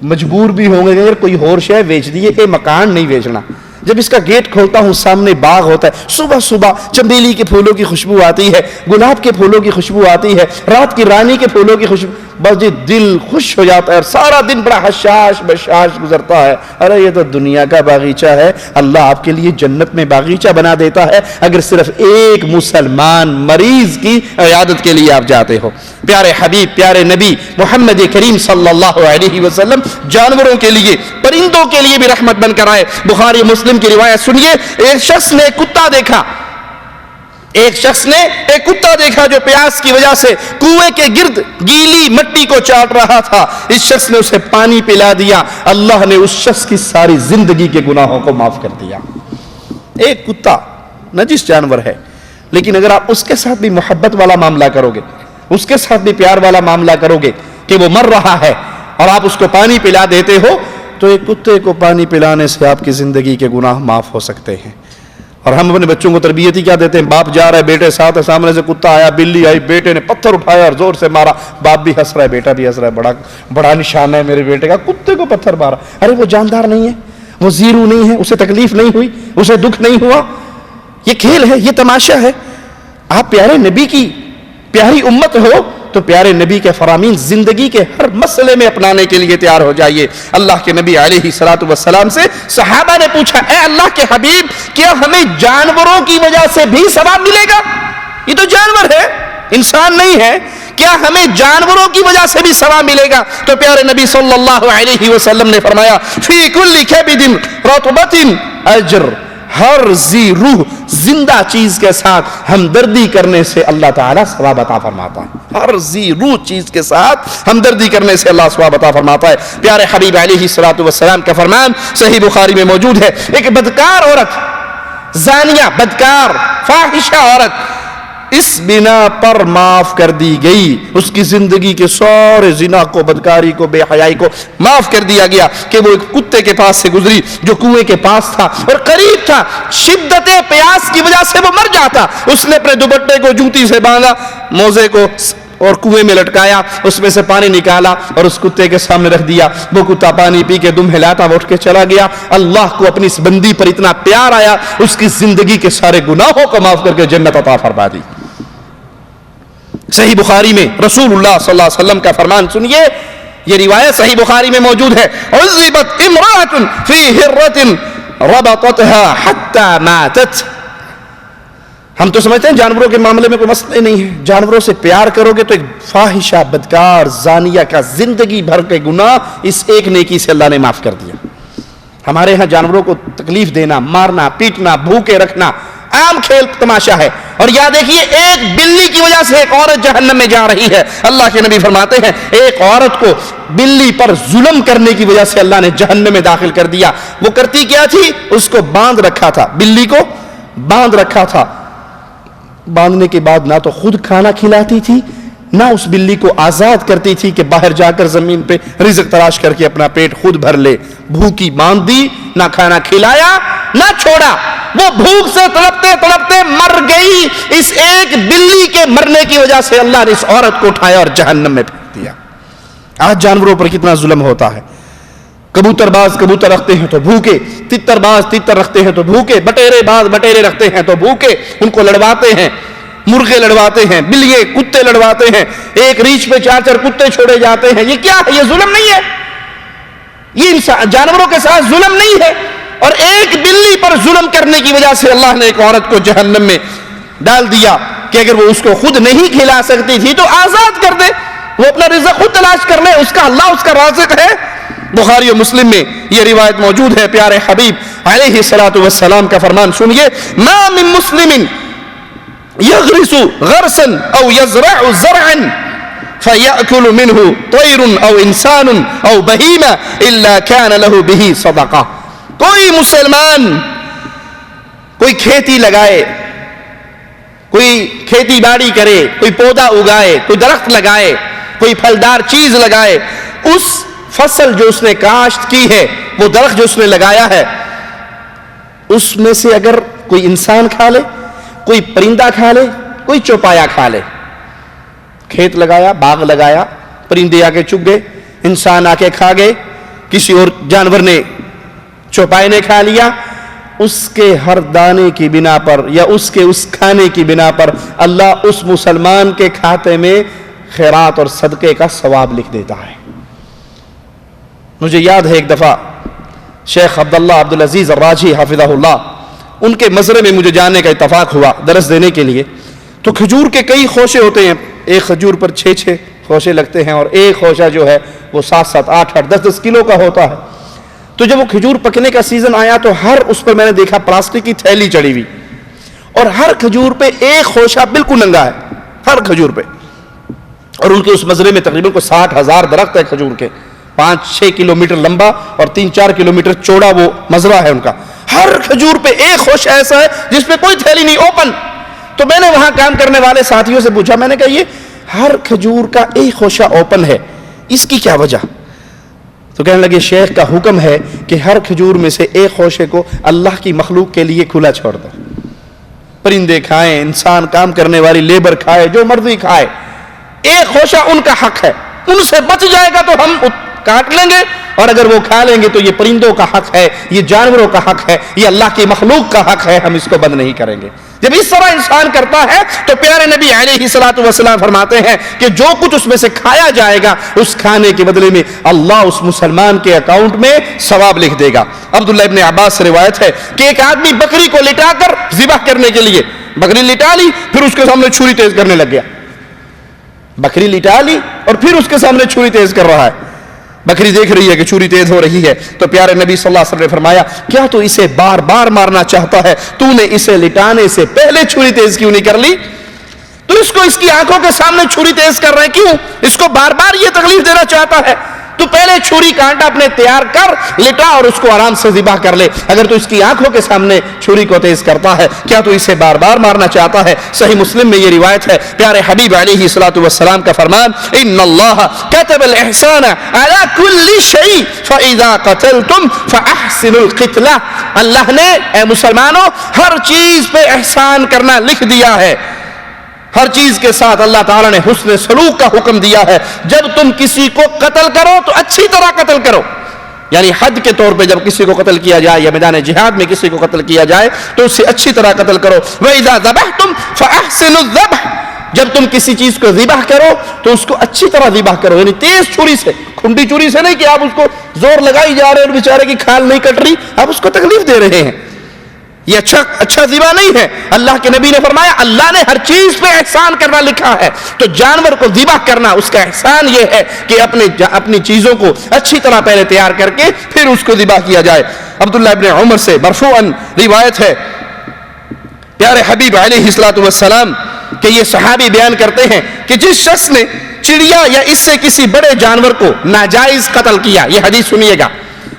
مجبور بھی ہوں گے کہ اگر کوئی اور شے بیچ دیے، یہ مکان نہیں بیچنا۔ جب اس کا گیٹ کھولتا ہوں سامنے باغ ہوتا ہے، صبح صبح چمیلی کے پھولوں کی خوشبو آتی ہے، گلاب کے پھولوں کی خوشبو آتی ہے، رات کی رانی کے پھولوں کی خوشبو، بس جی دل خوش ہو جاتا ہے اور سارا دن بڑا حشاش بشاش گزرتا ہے۔ ارے یہ تو دنیا کا باغیچہ ہے، اللہ آپ کے لیے جنت میں باغیچہ بنا دیتا ہے اگر صرف ایک مسلمان مریض کی عیادت کے لیے آپ جاتے ہو۔ پیارے حبیب، پیارے نبی محمد کریم صلی اللہ علیہ وسلم جانوروں کے لیے، پرندوں کے لیے بھی رحمت بن کر آئے۔ بخاری مسلم کی روایت سنیے، ایک شخص نے ایک کتا دیکھا، جو پیاس کی وجہ سے کنویں کے گرد گیلی مٹی کو چاٹ رہا تھا۔ اس شخص نے اسے پانی پلا دیا، اللہ نے اس شخص کی ساری زندگی کے گناہوں کو معاف کر دیا۔ ایک کتا نجس جانور ہے، لیکن اگر آپ اس کے ساتھ بھی محبت والا معاملہ کرو گے، اس کے ساتھ بھی پیار والا معاملہ کرو گے کہ وہ مر رہا ہے اور آپ اس کو پانی پلا دیتے ہو، تو ایک کتے کو پانی پلانے سے آپ کی زندگی کے گناہ معاف ہو سکتے ہیں۔ اور ہم اپنے بچوں کو تربیت ہی کیا دیتے ہیں؟ باپ جا رہا ہے، بیٹے ساتھ ہے، سامنے سے کتا آیا، بلی آئی، بیٹے نے پتھر اٹھایا اور زور سے مارا، باپ بھی ہنس رہا ہے، بیٹا بھی ہنس رہا ہے، بڑا نشان ہے میرے بیٹے کا، کتے کو پتھر مارا۔ ارے وہ جاندار نہیں ہے، وہ زیرو نہیں ہے، اسے تکلیف نہیں ہوئی، اسے دکھ نہیں ہوا، یہ کھیل ہے، یہ تماشا ہے۔ آپ پیارے نبی کی پیاری امت ہو تو پیارے نبی کے فرامین زندگی کے ہر مسئلے میں اپنانے کے لیے تیار ہو جائیے۔ اللہ کے نبی علیہ الصلوۃ والسلام سے صحابہ نے پوچھا، اے اللہ کے حبیب، کیا ہمیں جانوروں کی وجہ سے بھی ثواب ملے گا؟ یہ تو جانور ہے، انسان نہیں ہے، کیا ہمیں جانوروں کی وجہ سے بھی ثواب ملے گا؟ تو پیارے نبی صلی اللہ علیہ وسلم نے فرمایا، فی کل کبد رطبۃ اجر، ہر ذی روح زندہ چیز کے ساتھ ہمدردی کرنے سے اللہ تعالیٰ ثواب عطا فرماتا ہے۔ ہر ذی روح چیز کے ساتھ ہمدردی کرنے سے اللہ ثواب عطا فرماتا ہے۔ پیارے حبیب علیہ الصلوۃ والسلام کا فرمان صحیح بخاری میں موجود ہے، ایک بدکار عورت زانیہ، بدکار، فاحشہ عورت اس بنا پر معاف کر دی گئی، اس کی زندگی کے سارے زنا کو، بدکاری کو، بے حیائی کو معاف کر دیا گیا کہ وہ ایک کتے کے پاس سے گزری جو کنویں کے پاس تھا اور قریب تھا، شدت پیاس کی وجہ سے وہ مر جاتا، اس نے اپنے دوپٹے کو جوتی سے باندھا، موزے کو اور کنویں میں لٹکایا، اس میں سے پانی نکالا اور اس کتے کے سامنے رکھ دیا، وہ کتا پانی پی کے دم ہلاتا وہ اٹھ کے چلا گیا۔ اللہ کو اپنی اس بندی پر اتنا پیار آیا، اس کی زندگی کے سارے گناہوں کو معاف کر کے جنت عطا فرما دی۔ صحیح بخاری میں رسول اللہ صلی اللہ علیہ وسلم کا فرمان سنیے، یہ روایت صحیح بخاری میں موجود ہے، عذبت امرأة فی ہرة ربطتها حتى ماتت۔ ہم تو سمجھتے ہیں جانوروں کے معاملے میں کوئی مسئلہ نہیں ہے، جانوروں سے پیار کرو گے تو ایک فاحشہ، بدکار، زانیہ کا زندگی بھر کے گناہ اس ایک نیکی سے اللہ نے معاف کر دیا۔ ہمارے ہاں جانوروں کو تکلیف دینا، مارنا، پیٹنا، بھوکے رکھنا عام کھیل تماشا ہے، اور یاد دیکھیے ایک بلی کی وجہ سے ایک عورت جہنم میں جا رہی ہے۔ اللہ کے نبی فرماتے ہیں ایک عورت کو بلی پر ظلم کرنے کی وجہ سے اللہ نے جہنم میں داخل کر دیا۔ وہ کرتی کیا تھی؟ اس کو باندھ رکھا تھا، بلی کو باندھ رکھا تھا، باندھنے کے بعد نہ تو خود کھانا کھلاتی تھی، نہ اس بلی کو آزاد کرتی تھی کہ باہر جا کر زمین پہ رزق تلاش کر کے اپنا پیٹ خود بھر لے۔ بھوکی باندھ دی، نہ کھانا کھلایا نہ چھوڑا، وہ بھوک سے تڑپتے تڑپتے مر گئی۔ اس ایک بلی کے مرنے کی وجہ سے اللہ نے اس عورت کو اٹھایا اور جہنم میں پھینک دیا۔ آج جانوروں پر کتنا ظلم ہوتا ہے، کبوتر باز کبوتر رکھتے ہیں تو بھوکے، تتر باز تتر رکھتے ہیں تو بھوکے، بٹیرے باز بٹیرے رکھتے ہیں تو بھوکے، ان کو لڑواتے ہیں، مرغے لڑواتے ہیں، بلیے کتے لڑواتے ہیں، ایک ریچھ پہ 4 کتے چھوڑے جاتے ہیں۔ یہ کیا ہے؟ یہ ظلم نہیں ہے؟ یہ جانوروں کے ساتھ ظلم نہیں ہے؟ اور ایک بلی پر ظلم کرنے کی وجہ سے اللہ نے ایک عورت کو جہنم میں ڈال دیا کہ اگر وہ اس کو خود نہیں کھلا سکتی تھی تو آزاد کر دے، وہ اپنا رزق خود تلاش کر لے، اس کا اللہ اس کا رازق ہے۔ بخاری و مسلم میں یہ روایت موجود ہے۔ پیارے حبیب علیہ الصلوۃ والسلام کا فرمان سنیے، ما من مسلم یغرس غرسا او یزرع زرعا فیأکل منہ طیر او انسان او بہیمہ الا کان له به صدقہ۔ کوئی مسلمان کوئی کھیتی لگائے، کوئی کھیتی باڑی کرے، کوئی پودا اگائے، کوئی درخت لگائے، کوئی پھلدار چیز لگائے، اس فصل جو اس نے کاشت کی ہے، وہ درخت جو اس نے لگایا ہے، اس میں سے اگر کوئی انسان کھا لے، کوئی پرندہ کھا لے، کوئی چوپایا کھا لے، کھیت لگایا، باغ لگایا، پرندے آ کے چگ گئے، انسان آ کے کھا گئے، کسی اور جانور نے چوپائے نے کھا لیا، اس کے ہر دانے کی بنا پر یا اس کے اس کھانے کی بنا پر اللہ اس مسلمان کے کھاتے میں خیرات اور صدقے کا ثواب لکھ دیتا ہے۔ مجھے یاد ہے ایک دفعہ شیخ عبداللہ عبدالعزیز الراجی حافظہ اللہ، ان کے مزرعے میں مجھے جانے کا اتفاق ہوا درس دینے کے لیے۔ تو کھجور کے کئی خوشے ہوتے ہیں، ایک کھجور پر 6 خوشے لگتے ہیں، اور ایک خوشہ جو ہے وہ 7 8 10 کلو کا ہوتا ہے۔ تو جب وہ کھجور پکنے کا سیزن آیا تو ہر اس پر میں نے دیکھا پلاسٹک کی تھیلی چڑھی ہوئی، اور ہر کھجور پہ ایک خوشہ بالکل ننگا ہے، ہر کھجور پہ۔ اور ان کے اس مزرعے میں تقریباً 60,000 درخت ہے کھجور کے، 5-6 کلومیٹر لمبا اور 3-4 کلومیٹر چوڑا وہ مزرعہ ہے ان کا۔ ہر کھجور پہ ایک خوشہ ایسا ہے جس پہ کوئی تھیلی نہیں، اوپن۔ تو میں نے وہاں کام کرنے والے ساتھیوں سے پوچھا، میں نے کہا یہ ہر کھجور کا ایک خوشہ اوپن ہے، اس کی کیا وجہ؟ تو کہنے لگے شیخ کا حکم ہے کہ ہر کھجور میں سے ایک خوشے کو اللہ کی مخلوق کے لیے کھلا چھوڑ دو، پرندے کھائیں، انسان کام کرنے والی لیبر کھائے، جو مرضی کھائے، ایک خوشہ ان کا حق ہے، ان سے بچ جائے گا تو ہم کاٹ لیں گے، اور اگر وہ کھا لیں گے تو یہ پرندوں کا حق ہے، یہ جانوروں کا حق ہے، یہ اللہ کی مخلوق کا حق ہے، ہم اس کو بند نہیں کریں گے۔ جب اس طرح انسان کرتا ہے تو پیارے نبی علیہ الصلوۃ والسلام فرماتے ہیں کہ جو کچھ اس میں سے کھایا جائے گا اس کھانے کے بدلے میں اللہ اس مسلمان کے اکاؤنٹ میں ثواب لکھ دے گا۔ عبداللہ ابن عباس سے روایت ہے کہ ایک آدمی بکری کو لٹا کر ذبح کرنے کے لیے بکری لٹا لی، پھر اس کے سامنے چھری تیز کرنے لگ گیا۔ بکری لٹا لی اور پھر اس کے سامنے چھری تیز کر رہا ہے، بکری دیکھ رہی ہے کہ چھری تیز ہو رہی ہے، تو پیارے نبی صلی اللہ علیہ وسلم نے فرمایا کیا تو اسے بار بار مارنا چاہتا ہے؟ تو نے اسے لٹانے سے پہلے چھری تیز کیوں نہیں کر لی؟ تو اس کو اس کی آنکھوں کے سامنے چھری تیز کر رہے ہیں، کیوں؟ اس کو بار بار یہ تکلیف دینا چاہتا ہے؟ تو پہلے چھری کانٹا اپنے تیار کر لٹا اور اس کو آرام سے ذبح کر لے. اگر تو اس کی آنکھوں کے سامنے چھری کو تیز کرتا ہے, کیا تو اسے بار بار مارنا چاہتا ہے؟ صحیح مسلم میں یہ روایت ہے. پیارے حبیب علیہ الصلوۃ والسلام کا فرمان, ان اللہ کتب الاحسان علی کل شیء فاذا قتلتم فاحسنوا القتلہ. اللہ نے اے مسلمانوں ہر چیز پہ احسان کرنا لکھ دیا ہے. ہر چیز کے ساتھ اللہ تعالیٰ نے حسن سلوک کا حکم دیا ہے. جب تم کسی کو قتل کرو تو اچھی طرح قتل کرو, یعنی حد کے طور پہ جب کسی کو قتل کیا جائے یا میدان جہاد میں کسی کو قتل کیا جائے تو اسے اچھی طرح قتل کرو. وَإِذَا ذَبَحْتُمْ فَأَحْسِنُوا الذَّبْحَ. جب تم کسی چیز کو ذبح کرو تو اس کو اچھی طرح ذبح کرو, یعنی تیز چھری سے, کھنڈی چھری سے نہیں کہ آپ اس کو زور لگائی جا رہے ہیں اور بیچارے کی کھال نہیں کٹ رہی, آپ اس کو تکلیف دے رہے ہیں. یہ اچھا ذبح نہیں ہے. اللہ کے نبی نے فرمایا اللہ نے ہر چیز پہ احسان کرنا لکھا ہے, تو جانور کو ذبح کرنا اس کا احسان یہ ہے کہ اپنی چیزوں کو اچھی طرح پہلے تیار کر کے پھر اس کو ذبح کیا جائے. عبداللہ ابن عمر سے مرفوعاً روایت ہے پیارے حبیب علیہ الصلوۃ والسلام کہ یہ صحابی بیان کرتے ہیں کہ جس شخص نے چڑیا یا اس سے کسی بڑے جانور کو ناجائز قتل کیا, یہ حدیث سنیے گا,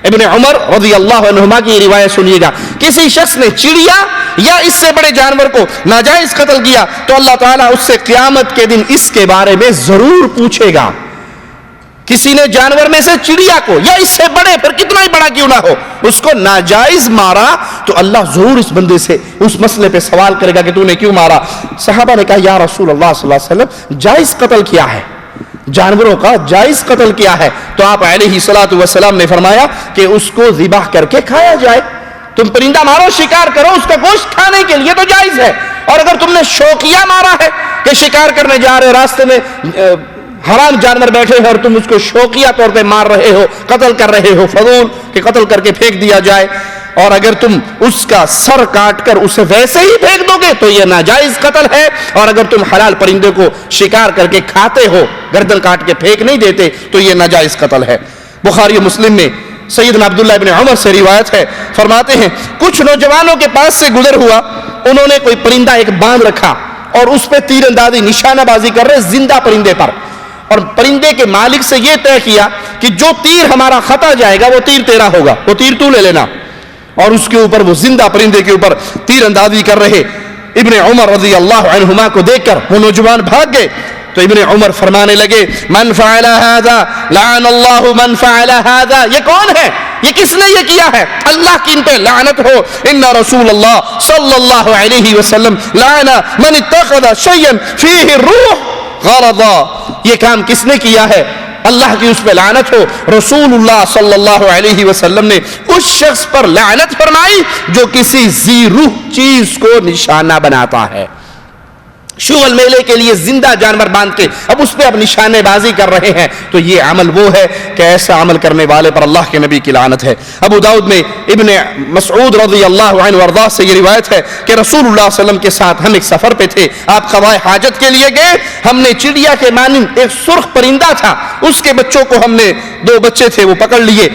ابن عمر رضی اللہ عنہما کی روایت سنیے گا, کسی شخص نے چڑیا یا اس سے بڑے جانور کو ناجائز قتل کیا تو اللہ تعالیٰ اس سے قیامت کے دن اس کے بارے میں ضرور پوچھے گا. کسی نے جانور میں سے چڑیا کو یا اس سے بڑے, پھر کتنا ہی بڑا کیوں نہ ہو, اس کو ناجائز مارا تو اللہ ضرور اس بندے سے اس مسئلے پہ سوال کرے گا کہ تو نے کیوں مارا. صحابہ نے کہا یا رسول اللہ صلی اللہ علیہ وسلم جائز قتل کیا ہے, جانوروں کا جائز قتل کیا ہے؟ تو آپ علیہ الصلوۃ والسلام نے فرمایا کہ اس کو ذبح کر کے کھایا جائے. تم پرندہ مارو, شکار کرو, اس کا گوشت کھانے کے لیے تو جائز ہے. اور اگر تم نے شوقیہ مارا ہے کہ شکار کرنے جا رہے, راستے میں حرام جانور بیٹھے ہیں اور تم اس کو شوقیہ طور پہ مار رہے ہو, قتل کر رہے ہو, فضول کہ قتل کر کے پھینک دیا جائے, اور اگر تم اس کا سر کاٹ کر اسے ویسے ہی پھینک دو گے تو یہ ناجائز قتل ہے. اور اگر تم حلال پرندے کو شکار کر کے کھاتے ہو, گردن کاٹ کے پھینک نہیں دیتے, تو یہ ناجائز قتل ہے. بخاری و مسلم میں سیدنا عبداللہ ابن عمر سے روایت ہے, فرماتے ہیں کچھ نوجوانوں کے پاس سے گزر ہوا, انہوں نے کوئی پرندہ ایک باندھ رکھا اور اس پہ تیر اندازی نشانہ بازی کر رہے زندہ پرندے پر, اور پرندے کے مالک سے یہ طے کیا کہ جو تیر ہمارا خطا جائے گا وہ تیر تیرا ہوگا, وہ تیر تو لے لینا. اور اس کے اوپر وہ زندہ پرندے کے اوپر تیر اندازی کر رہے. ابن عمر رضی اللہ عنہما کو دیکھ کر وہ نوجوان بھاگ گئے تو ابن عمر فرمانے لگے من فعل هذا لعن اللہ من فعل هذا. یہ کون ہے, یہ کس نے یہ کیا ہے, اللہ کی ان پہ لعنت ہو. ان رسول اللہ صلی اللہ علیہ وسلم لعن من اتخذ شيئا فيه الروح غرضا. یہ کام کس نے کیا ہے, اللہ کی اس پہ لعنت ہو. رسول اللہ صلی اللہ علیہ وسلم نے اس شخص پر لعنت فرمائی جو کسی ذی روح چیز کو نشانہ بناتا ہے. شغل میلے کے لیے زندہ جانور باندھ کے اب اس پہ اب نشانے بازی کر رہے ہیں, تو یہ عمل وہ ہے کہ ایسا عمل کرنے والے پر اللہ کے نبی کی لعنت ہے. ابو داؤد میں ابن مسعود رضی اللہ عنہ وارضاہ سے یہ روایت ہے کہ رسول اللہ صلی اللہ علیہ وسلم کے ساتھ ہم ایک سفر پہ تھے, آپ قضائے حاجت کے لیے گئے. ہم نے چڑیا کے مانند ایک سرخ پرندہ تھا, اس کے بچوں کو ہم نے, 2 بچے تھے وہ پکڑ لیے.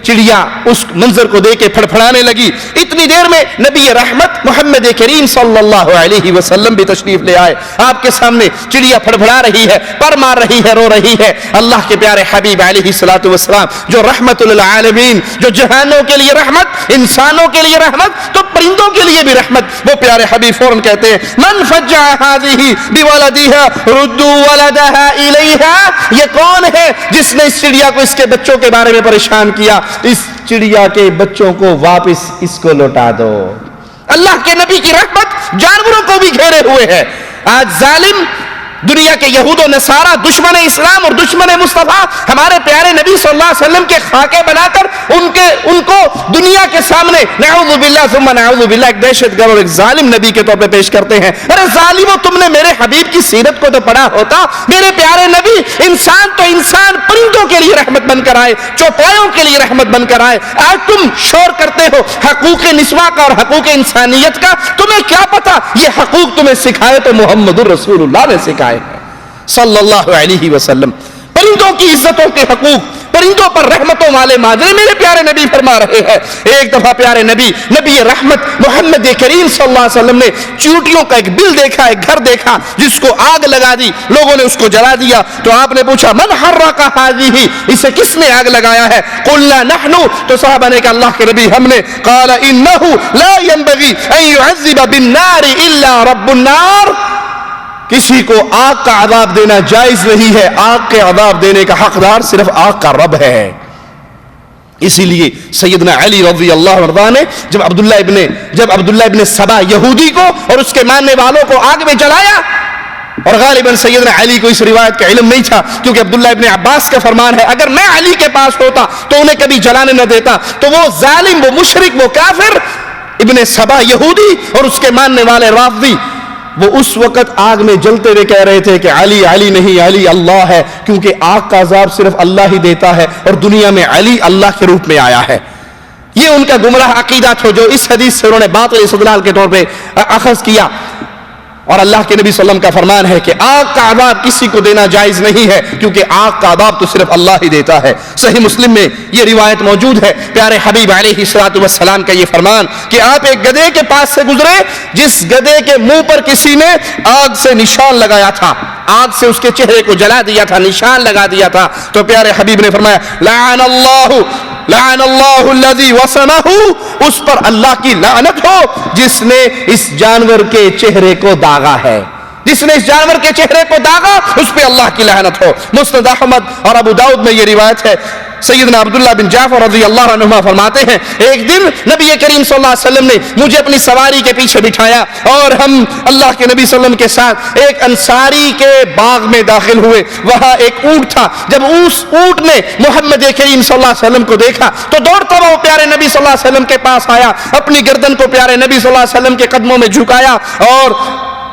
چڑیا اس منظر کو دیکھ کے پھڑپھڑانے لگی. اتنی دیر میں نبی رحمت محمد کریم صلی اللہ علیہ وسلم بھی تشریف لے آئے. آپ کے سامنے چڑیا پھڑپھڑا رہی ہے, پر مار رہی ہے, رو رہی ہے. اللہ کے پیارے حبیب علیہ الصلوۃ والسلام جو رحمت للعالمین, جو جہانوں کے لیے رحمت, انسانوں کے لیے رحمت, تو پرندوں کے لیے بھی رحمت, وہ پیارے حبیب فوراً کہتے ہیں من فجع هذه بولدها ردوا ولدها الیها. یہ کون ہے جس نے اس چڑیا کو اس کے بچوں کے بارے میں پریشان کیا, اس چڑیا کے بچوں کو واپس اس کو لوٹا دو. اللہ کے نبی کی رحمت جانوروں کو بھی گھیرے ہوئے ہے. آج ظالم دنیا کے یہود و نصارہ, دشمن اسلام اور دشمن مصطفیٰ, ہمارے پیارے نبی صلی اللہ علیہ وسلم کے خاکے بنا کر ان کو دنیا کے سامنے نعوذ باللہ ثم نعوذ باللہ ایک دہشت گرد اور ایک ظالم نبی کے طور پہ پیش کرتے ہیں. ارے ظالمو, تم نے میرے حبیب کی سیرت کو تو پڑھا ہوتا. میرے پیارے نبی انسان تو انسان, پرندوں کے لیے رحمت بن کر آئے, چوپایوں کے لیے رحمت بن کر آئے. آج تم شور کرتے ہو حقوق نسواں کا اور حقوق انسانیت کا, تمہیں کیا پتا یہ حقوق تمہیں سکھائے تو محمد الرسول اللہ نے سکھائے صلی اللہ علیہ وسلم. پرندوں کی عزتوں کے حقوق, پرندوں پر رحمتوں والے ماجرے میرے پیارے نبی فرما رہے ہیں۔ ایک دفعہ پیارے نبی رحمت محمد کریم صلی اللہ علیہ وسلم نے چیونٹیوں کا ایک بل دیکھا، ایک گھر دیکھا جس کو آگ لگا دی، لوگوں نے اس کو جلا دیا۔ تو آپ نے پوچھا من حرق هذه، اسے کس نے آگ لگایا ہے؟ قلنا نحن، تو صحابہ نے کہا اللہ کے نبی ہم نے۔ قال انه لا ينبغي ان يعذب بالنار الا رب النار، کسی کو آگ کا عذاب دینا جائز نہیں ہے، آگ کے عذاب دینے کا حقدار صرف آگ کا رب ہے۔ اسی لیے سیدنا علی رضی اللہ عنہ نے جب عبداللہ ابن سبا یہودی کو اور اس کے ماننے والوں کو آگ میں جلایا، اور غالباً سیدنا علی کو اس روایت کا علم نہیں تھا، کیونکہ عبداللہ ابن عباس کا فرمان ہے اگر میں علی کے پاس ہوتا تو انہیں کبھی جلانے نہ دیتا، تو وہ ظالم، وہ مشرک، وہ کافر ابن سبا یہودی اور اس کے ماننے والے رافضی، وہ اس وقت آگ میں جلتے ہوئے کہہ رہے تھے کہ علی علی نہیں، علی اللہ ہے، کیونکہ آگ کا عذاب صرف اللہ ہی دیتا ہے اور دنیا میں علی اللہ کے روپ میں آیا ہے۔ یہ ان کا گمراہ عقیدہ تھا جو اس حدیث سے انہوں نے باطل استدلال کے طور پہ اخذ کیا۔ اور اللہ کے نبی صلی اللہ علیہ وسلم کا فرمان ہے کہ آگ کا عذاب کسی کو دینا جائز نہیں ہے، کیونکہ آگ کا عذاب تو صرف اللہ ہی دیتا ہے۔ صحیح مسلم میں یہ روایت موجود ہے، پیارے حبیب علیہ الصلوۃ والسلام کا یہ فرمان کہ آپ ایک گدھے کے پاس سے گزرے جس گدھے کے منہ پر کسی نے آگ سے نشان لگایا تھا، آگ سے اس کے چہرے کو جلا دیا تھا، نشان لگا دیا تھا، تو پیارے حبیب نے فرمایا لعن اللہ الذی وسمہ، اس پر اللہ کی لعنت ہو جس نے اس جانور کے چہرے کو داغا ہے، جس نے اس جانور کے چہرے کو داغا اس پہ اللہ کی لعنت ہو۔ مسند احمد اور ابو داؤد میں یہ روایت ہے۔ سیدنا عبداللہ بن جعفر رضی اللہ عنہما فرماتے ہیں ایک دن نبی کریم صلی اللہ علیہ وسلم نے مجھے اپنی سواری کے پیچھے بٹھایا اور ہم اللہ کے نبی صلی اللہ علیہ وسلم کے ساتھ ایک انصاری کے باغ میں داخل ہوئے، وہاں ایک اونٹ تھا۔ جب اس اونٹ نے محمد کریم صلی اللہ علیہ وسلم کو دیکھا تو دوڑتا وہ پیارے نبی صلی اللہ علیہ وسلم کے پاس آیا، اپنی گردن کو پیارے نبی صلی اللہ علیہ وسلم کے قدموں میں جھکایا اور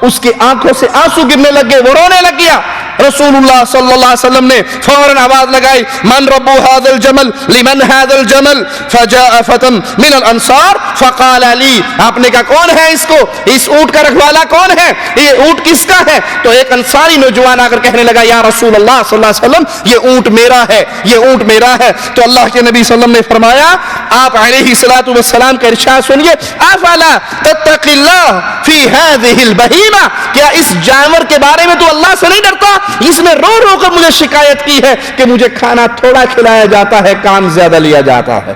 اس کی آنکھوں سے آنسو گرنے لگ گئے، وہ رونے لگ گیا۔ رسول اللہ صلی اللہ علیہ وسلم نے فوراً آواز لگائی من رب هذا الجمل لمن هذا الجمل فجاء فتى من الانصار فقال لي، آپ نے کہا کون ہے اس کو، اس اونٹ کا رکھوالا کون ہے، یہ اونٹ کس کا ہے؟ تو ایک انصاری نوجوان آ کر کہنے لگا یا رسول اللہ صلی اللہ علیہ وسلم یہ اونٹ میرا ہے، یہ اونٹ میرا ہے۔ تو اللہ کے نبی صلی اللہ علیہ وسلم نے فرمایا، آپ علیہ الصلوۃ والسلام کا ارشاد سنیے، افلا تتقی اللہ فی هذه البہیمہ، کیا اس جانور کے بارے میں تو اللہ سے نہیں ڈرتا؟ اس نے رو رو کر مجھے شکایت کی ہے کہ مجھے کھانا تھوڑا کھلایا جاتا ہے، کام زیادہ لیا جاتا ہے۔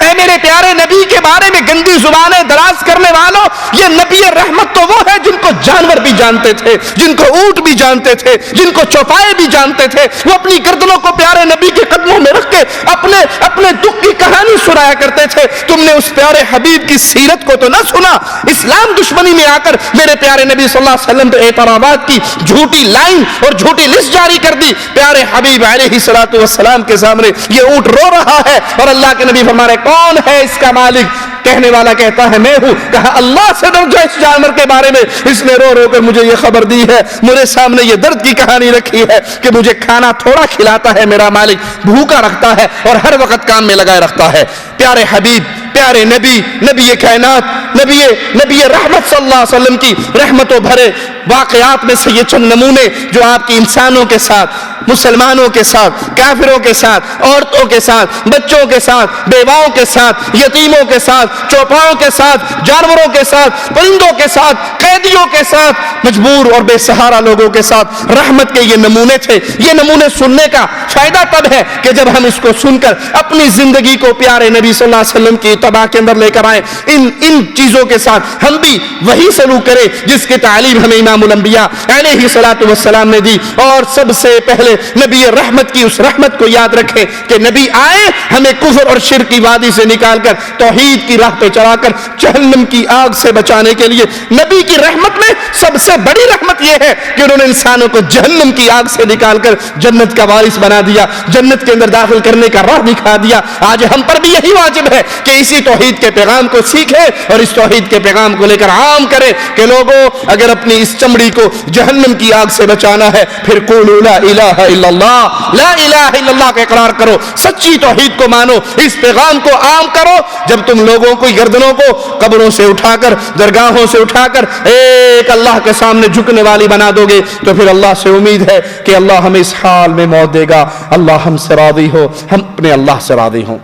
اے میرے پیارے نبی کے بارے میں گندی زبانیں دراز کرنے والوں، یہ نبی رحمت تو وہ ہے جن کو جانور بھی جانتے تھے، جن کو اونٹ بھی جانتے تھے، جن کو چوپائے بھی جانتے تھے، وہ اپنی گردنوں کو پیارے نبی کے قدموں میں رکھ کے اپنے دکھ کی کہانی سنایا کرتے تھے۔ تم نے اس پیارے حبیب کی سیرت کو تو نہ سنا، اسلام دشمنی میں آ کر میرے پیارے نبی صلی اللہ علیہ وسلم پہ اعتراضات کی جھوٹی لائن اور جھوٹی لسٹ جاری کر دی۔ پیارے حبیب علیہ الصلوۃ والسلام کے سامنے یہ اونٹ رو رہا ہے اور اللہ کے نبی فرما رہے کون ہے اس کا مالک؟ کہنے والا کہتا ہے میں ہوں۔ کہا اللہ سے ڈر جا اس جانور کے بارے میں، اس نے رو رو کر مجھے یہ خبر دی ہے، میرے سامنے یہ درد کی کہانی رکھی ہے کہ مجھے کھانا تھوڑا کھلاتا ہے میرا مالک، بھوکا رکھتا ہے اور ہر وقت کام میں لگائے رکھتا ہے۔ پیارے حبیب، پیارے نبی کائنات، نبی رحمت صلی اللہ علیہ وسلم کی رحمتوں بھرے واقعات میں سے یہ چند نمونے جو آپ کی انسانوں کے ساتھ، مسلمانوں کے ساتھ، کافروں کے ساتھ، عورتوں کے ساتھ، بچوں کے ساتھ، بیواؤں کے ساتھ، یتیموں کے ساتھ، چوپاؤں کے ساتھ، جانوروں کے ساتھ، پرندوں کے ساتھ، قیدیوں کے ساتھ، مجبور اور بے سہارا لوگوں کے ساتھ رحمت کے یہ نمونے تھے۔ یہ نمونے سننے کا فائدہ تب ہے کہ جب ہم اس کو سن کر اپنی زندگی کو پیارے نبی صلی اللہ علیہ وسلم کی اتباع کے اندر لے کر آئیں، ان چیزوں کے ساتھ ہم بھی وہی سلوک کریں جس کی تعلیم ہمیں امام الانبیاء علیہ الصلوۃ والسلام نے دی۔ اور سب سے پہلے نبی رحمت کی اس رحمت کو یاد رکھیں کہ نبی آئے ہمیں کفر اور شرک کی وادی سے نکال کر توحید کی راہ پہ چلا کر جہنم کی آگ سے بچانے کے لیے۔ نبی کی رحمت میں سب سے بڑی رحمت یہ ہے کہ انہوں نے انسانوں کو جہنم کی آگ سے نکال کر جنت کا وارث بنا دیا، جنت کے اندر داخل کرنے کا راہ دکھا دیا۔ آج ہم پر بھی یہی واجب ہے کہ اسی توحید کے پیغام کو سیکھیں اور اس اس توحید کے پیغام کو لے کر عام کریں کہ لوگوں اگر اپنی اس چمڑی کو جہنم کی آگ سے بچانا ہے پھر قولوا لا الہ الا اللہ، لا الہ الا اللہ کا اقرار کرو، سچی توحید کو مانو، اس پیغام کو عام کرو۔ جب تم لوگوں کو گردنوں کو قبروں سے اٹھا کر درگاہوں سے اٹھا کر ایک اللہ کے سامنے جھکنے والی بنا دو گے تو پھر اللہ سے امید ہے کہ اللہ ہمیں اس حال میں موت دے گا، اللہ ہم سے راضی ہو، ہم اپنے اللہ سے راضی ہوں۔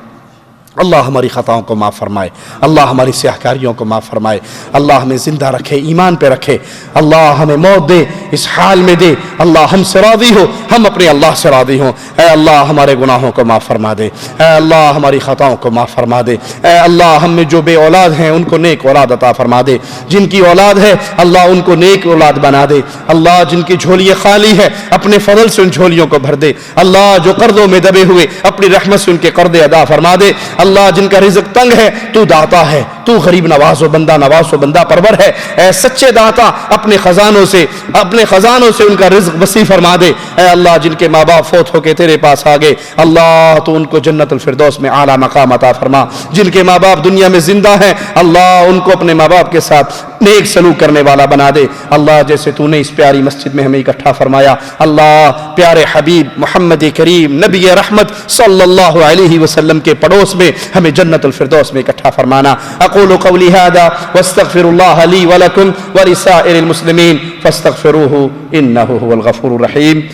اللہ ہماری خطاؤں کو معاف فرمائے، اللہ ہماری سیاہکاریوں کو معاف فرمائے، اللہ ہمیں زندہ رکھے، ایمان پہ رکھے، اللہ ہمیں موت دے، اس حال میں دے، اللہ ہم سے راضی ہو، ہم اپنے اللہ سے راضی ہوں۔ اے اللہ ہمارے گناہوں کو معاف فرما دے، اے اللہ ہماری خطاؤں کو معاف فرما دے، اے اللہ ہم میں جو بے اولاد ہیں ان کو نیک اولاد عطا فرما دے، جن کی اولاد ہے اللہ ان کو نیک اولاد بنا دے، اللہ جن کی جھولیاں خالی ہے اپنے فضل سے ان جھولیوں کو بھر دے، اللہ جو قرضوں میں دبے ہوئے اپنی رحمت سے ان کے قرض ادا فرما دے، اللہ جن کا رزق تنگ ہے تو داتا ہے، تو غریب نواز و بندہ پرور ہے، اے سچے داتا اپنے خزانوں سے ان کا رزق وسیع فرما دے، اے اللہ جن کے ماں باپ فوت ہو کے تیرے پاس آگے اللہ تو ان کو جنت الفردوس میں اعلیٰ مقام عطا فرما، جن کے ماں باپ دنیا میں زندہ ہیں اللہ ان کو اپنے ماں باپ کے ساتھ نیک سلوک کرنے والا بنا دے، اللہ جیسے تو نے اس پیاری مسجد میں ہمیں اکٹھا فرمایا، اللہ پیارے حبیب محمد کریم نبی رحمت صلی اللہ علیہ وسلم کے پڑوس میں ہمیں جنت الفردوس میں اکٹھا فرمانا۔ اقول قولی ھذا واستغفر اللہ لی ولکم ولسائر المسلمین فاستغفروہ انہ هو الغفور الرحیم۔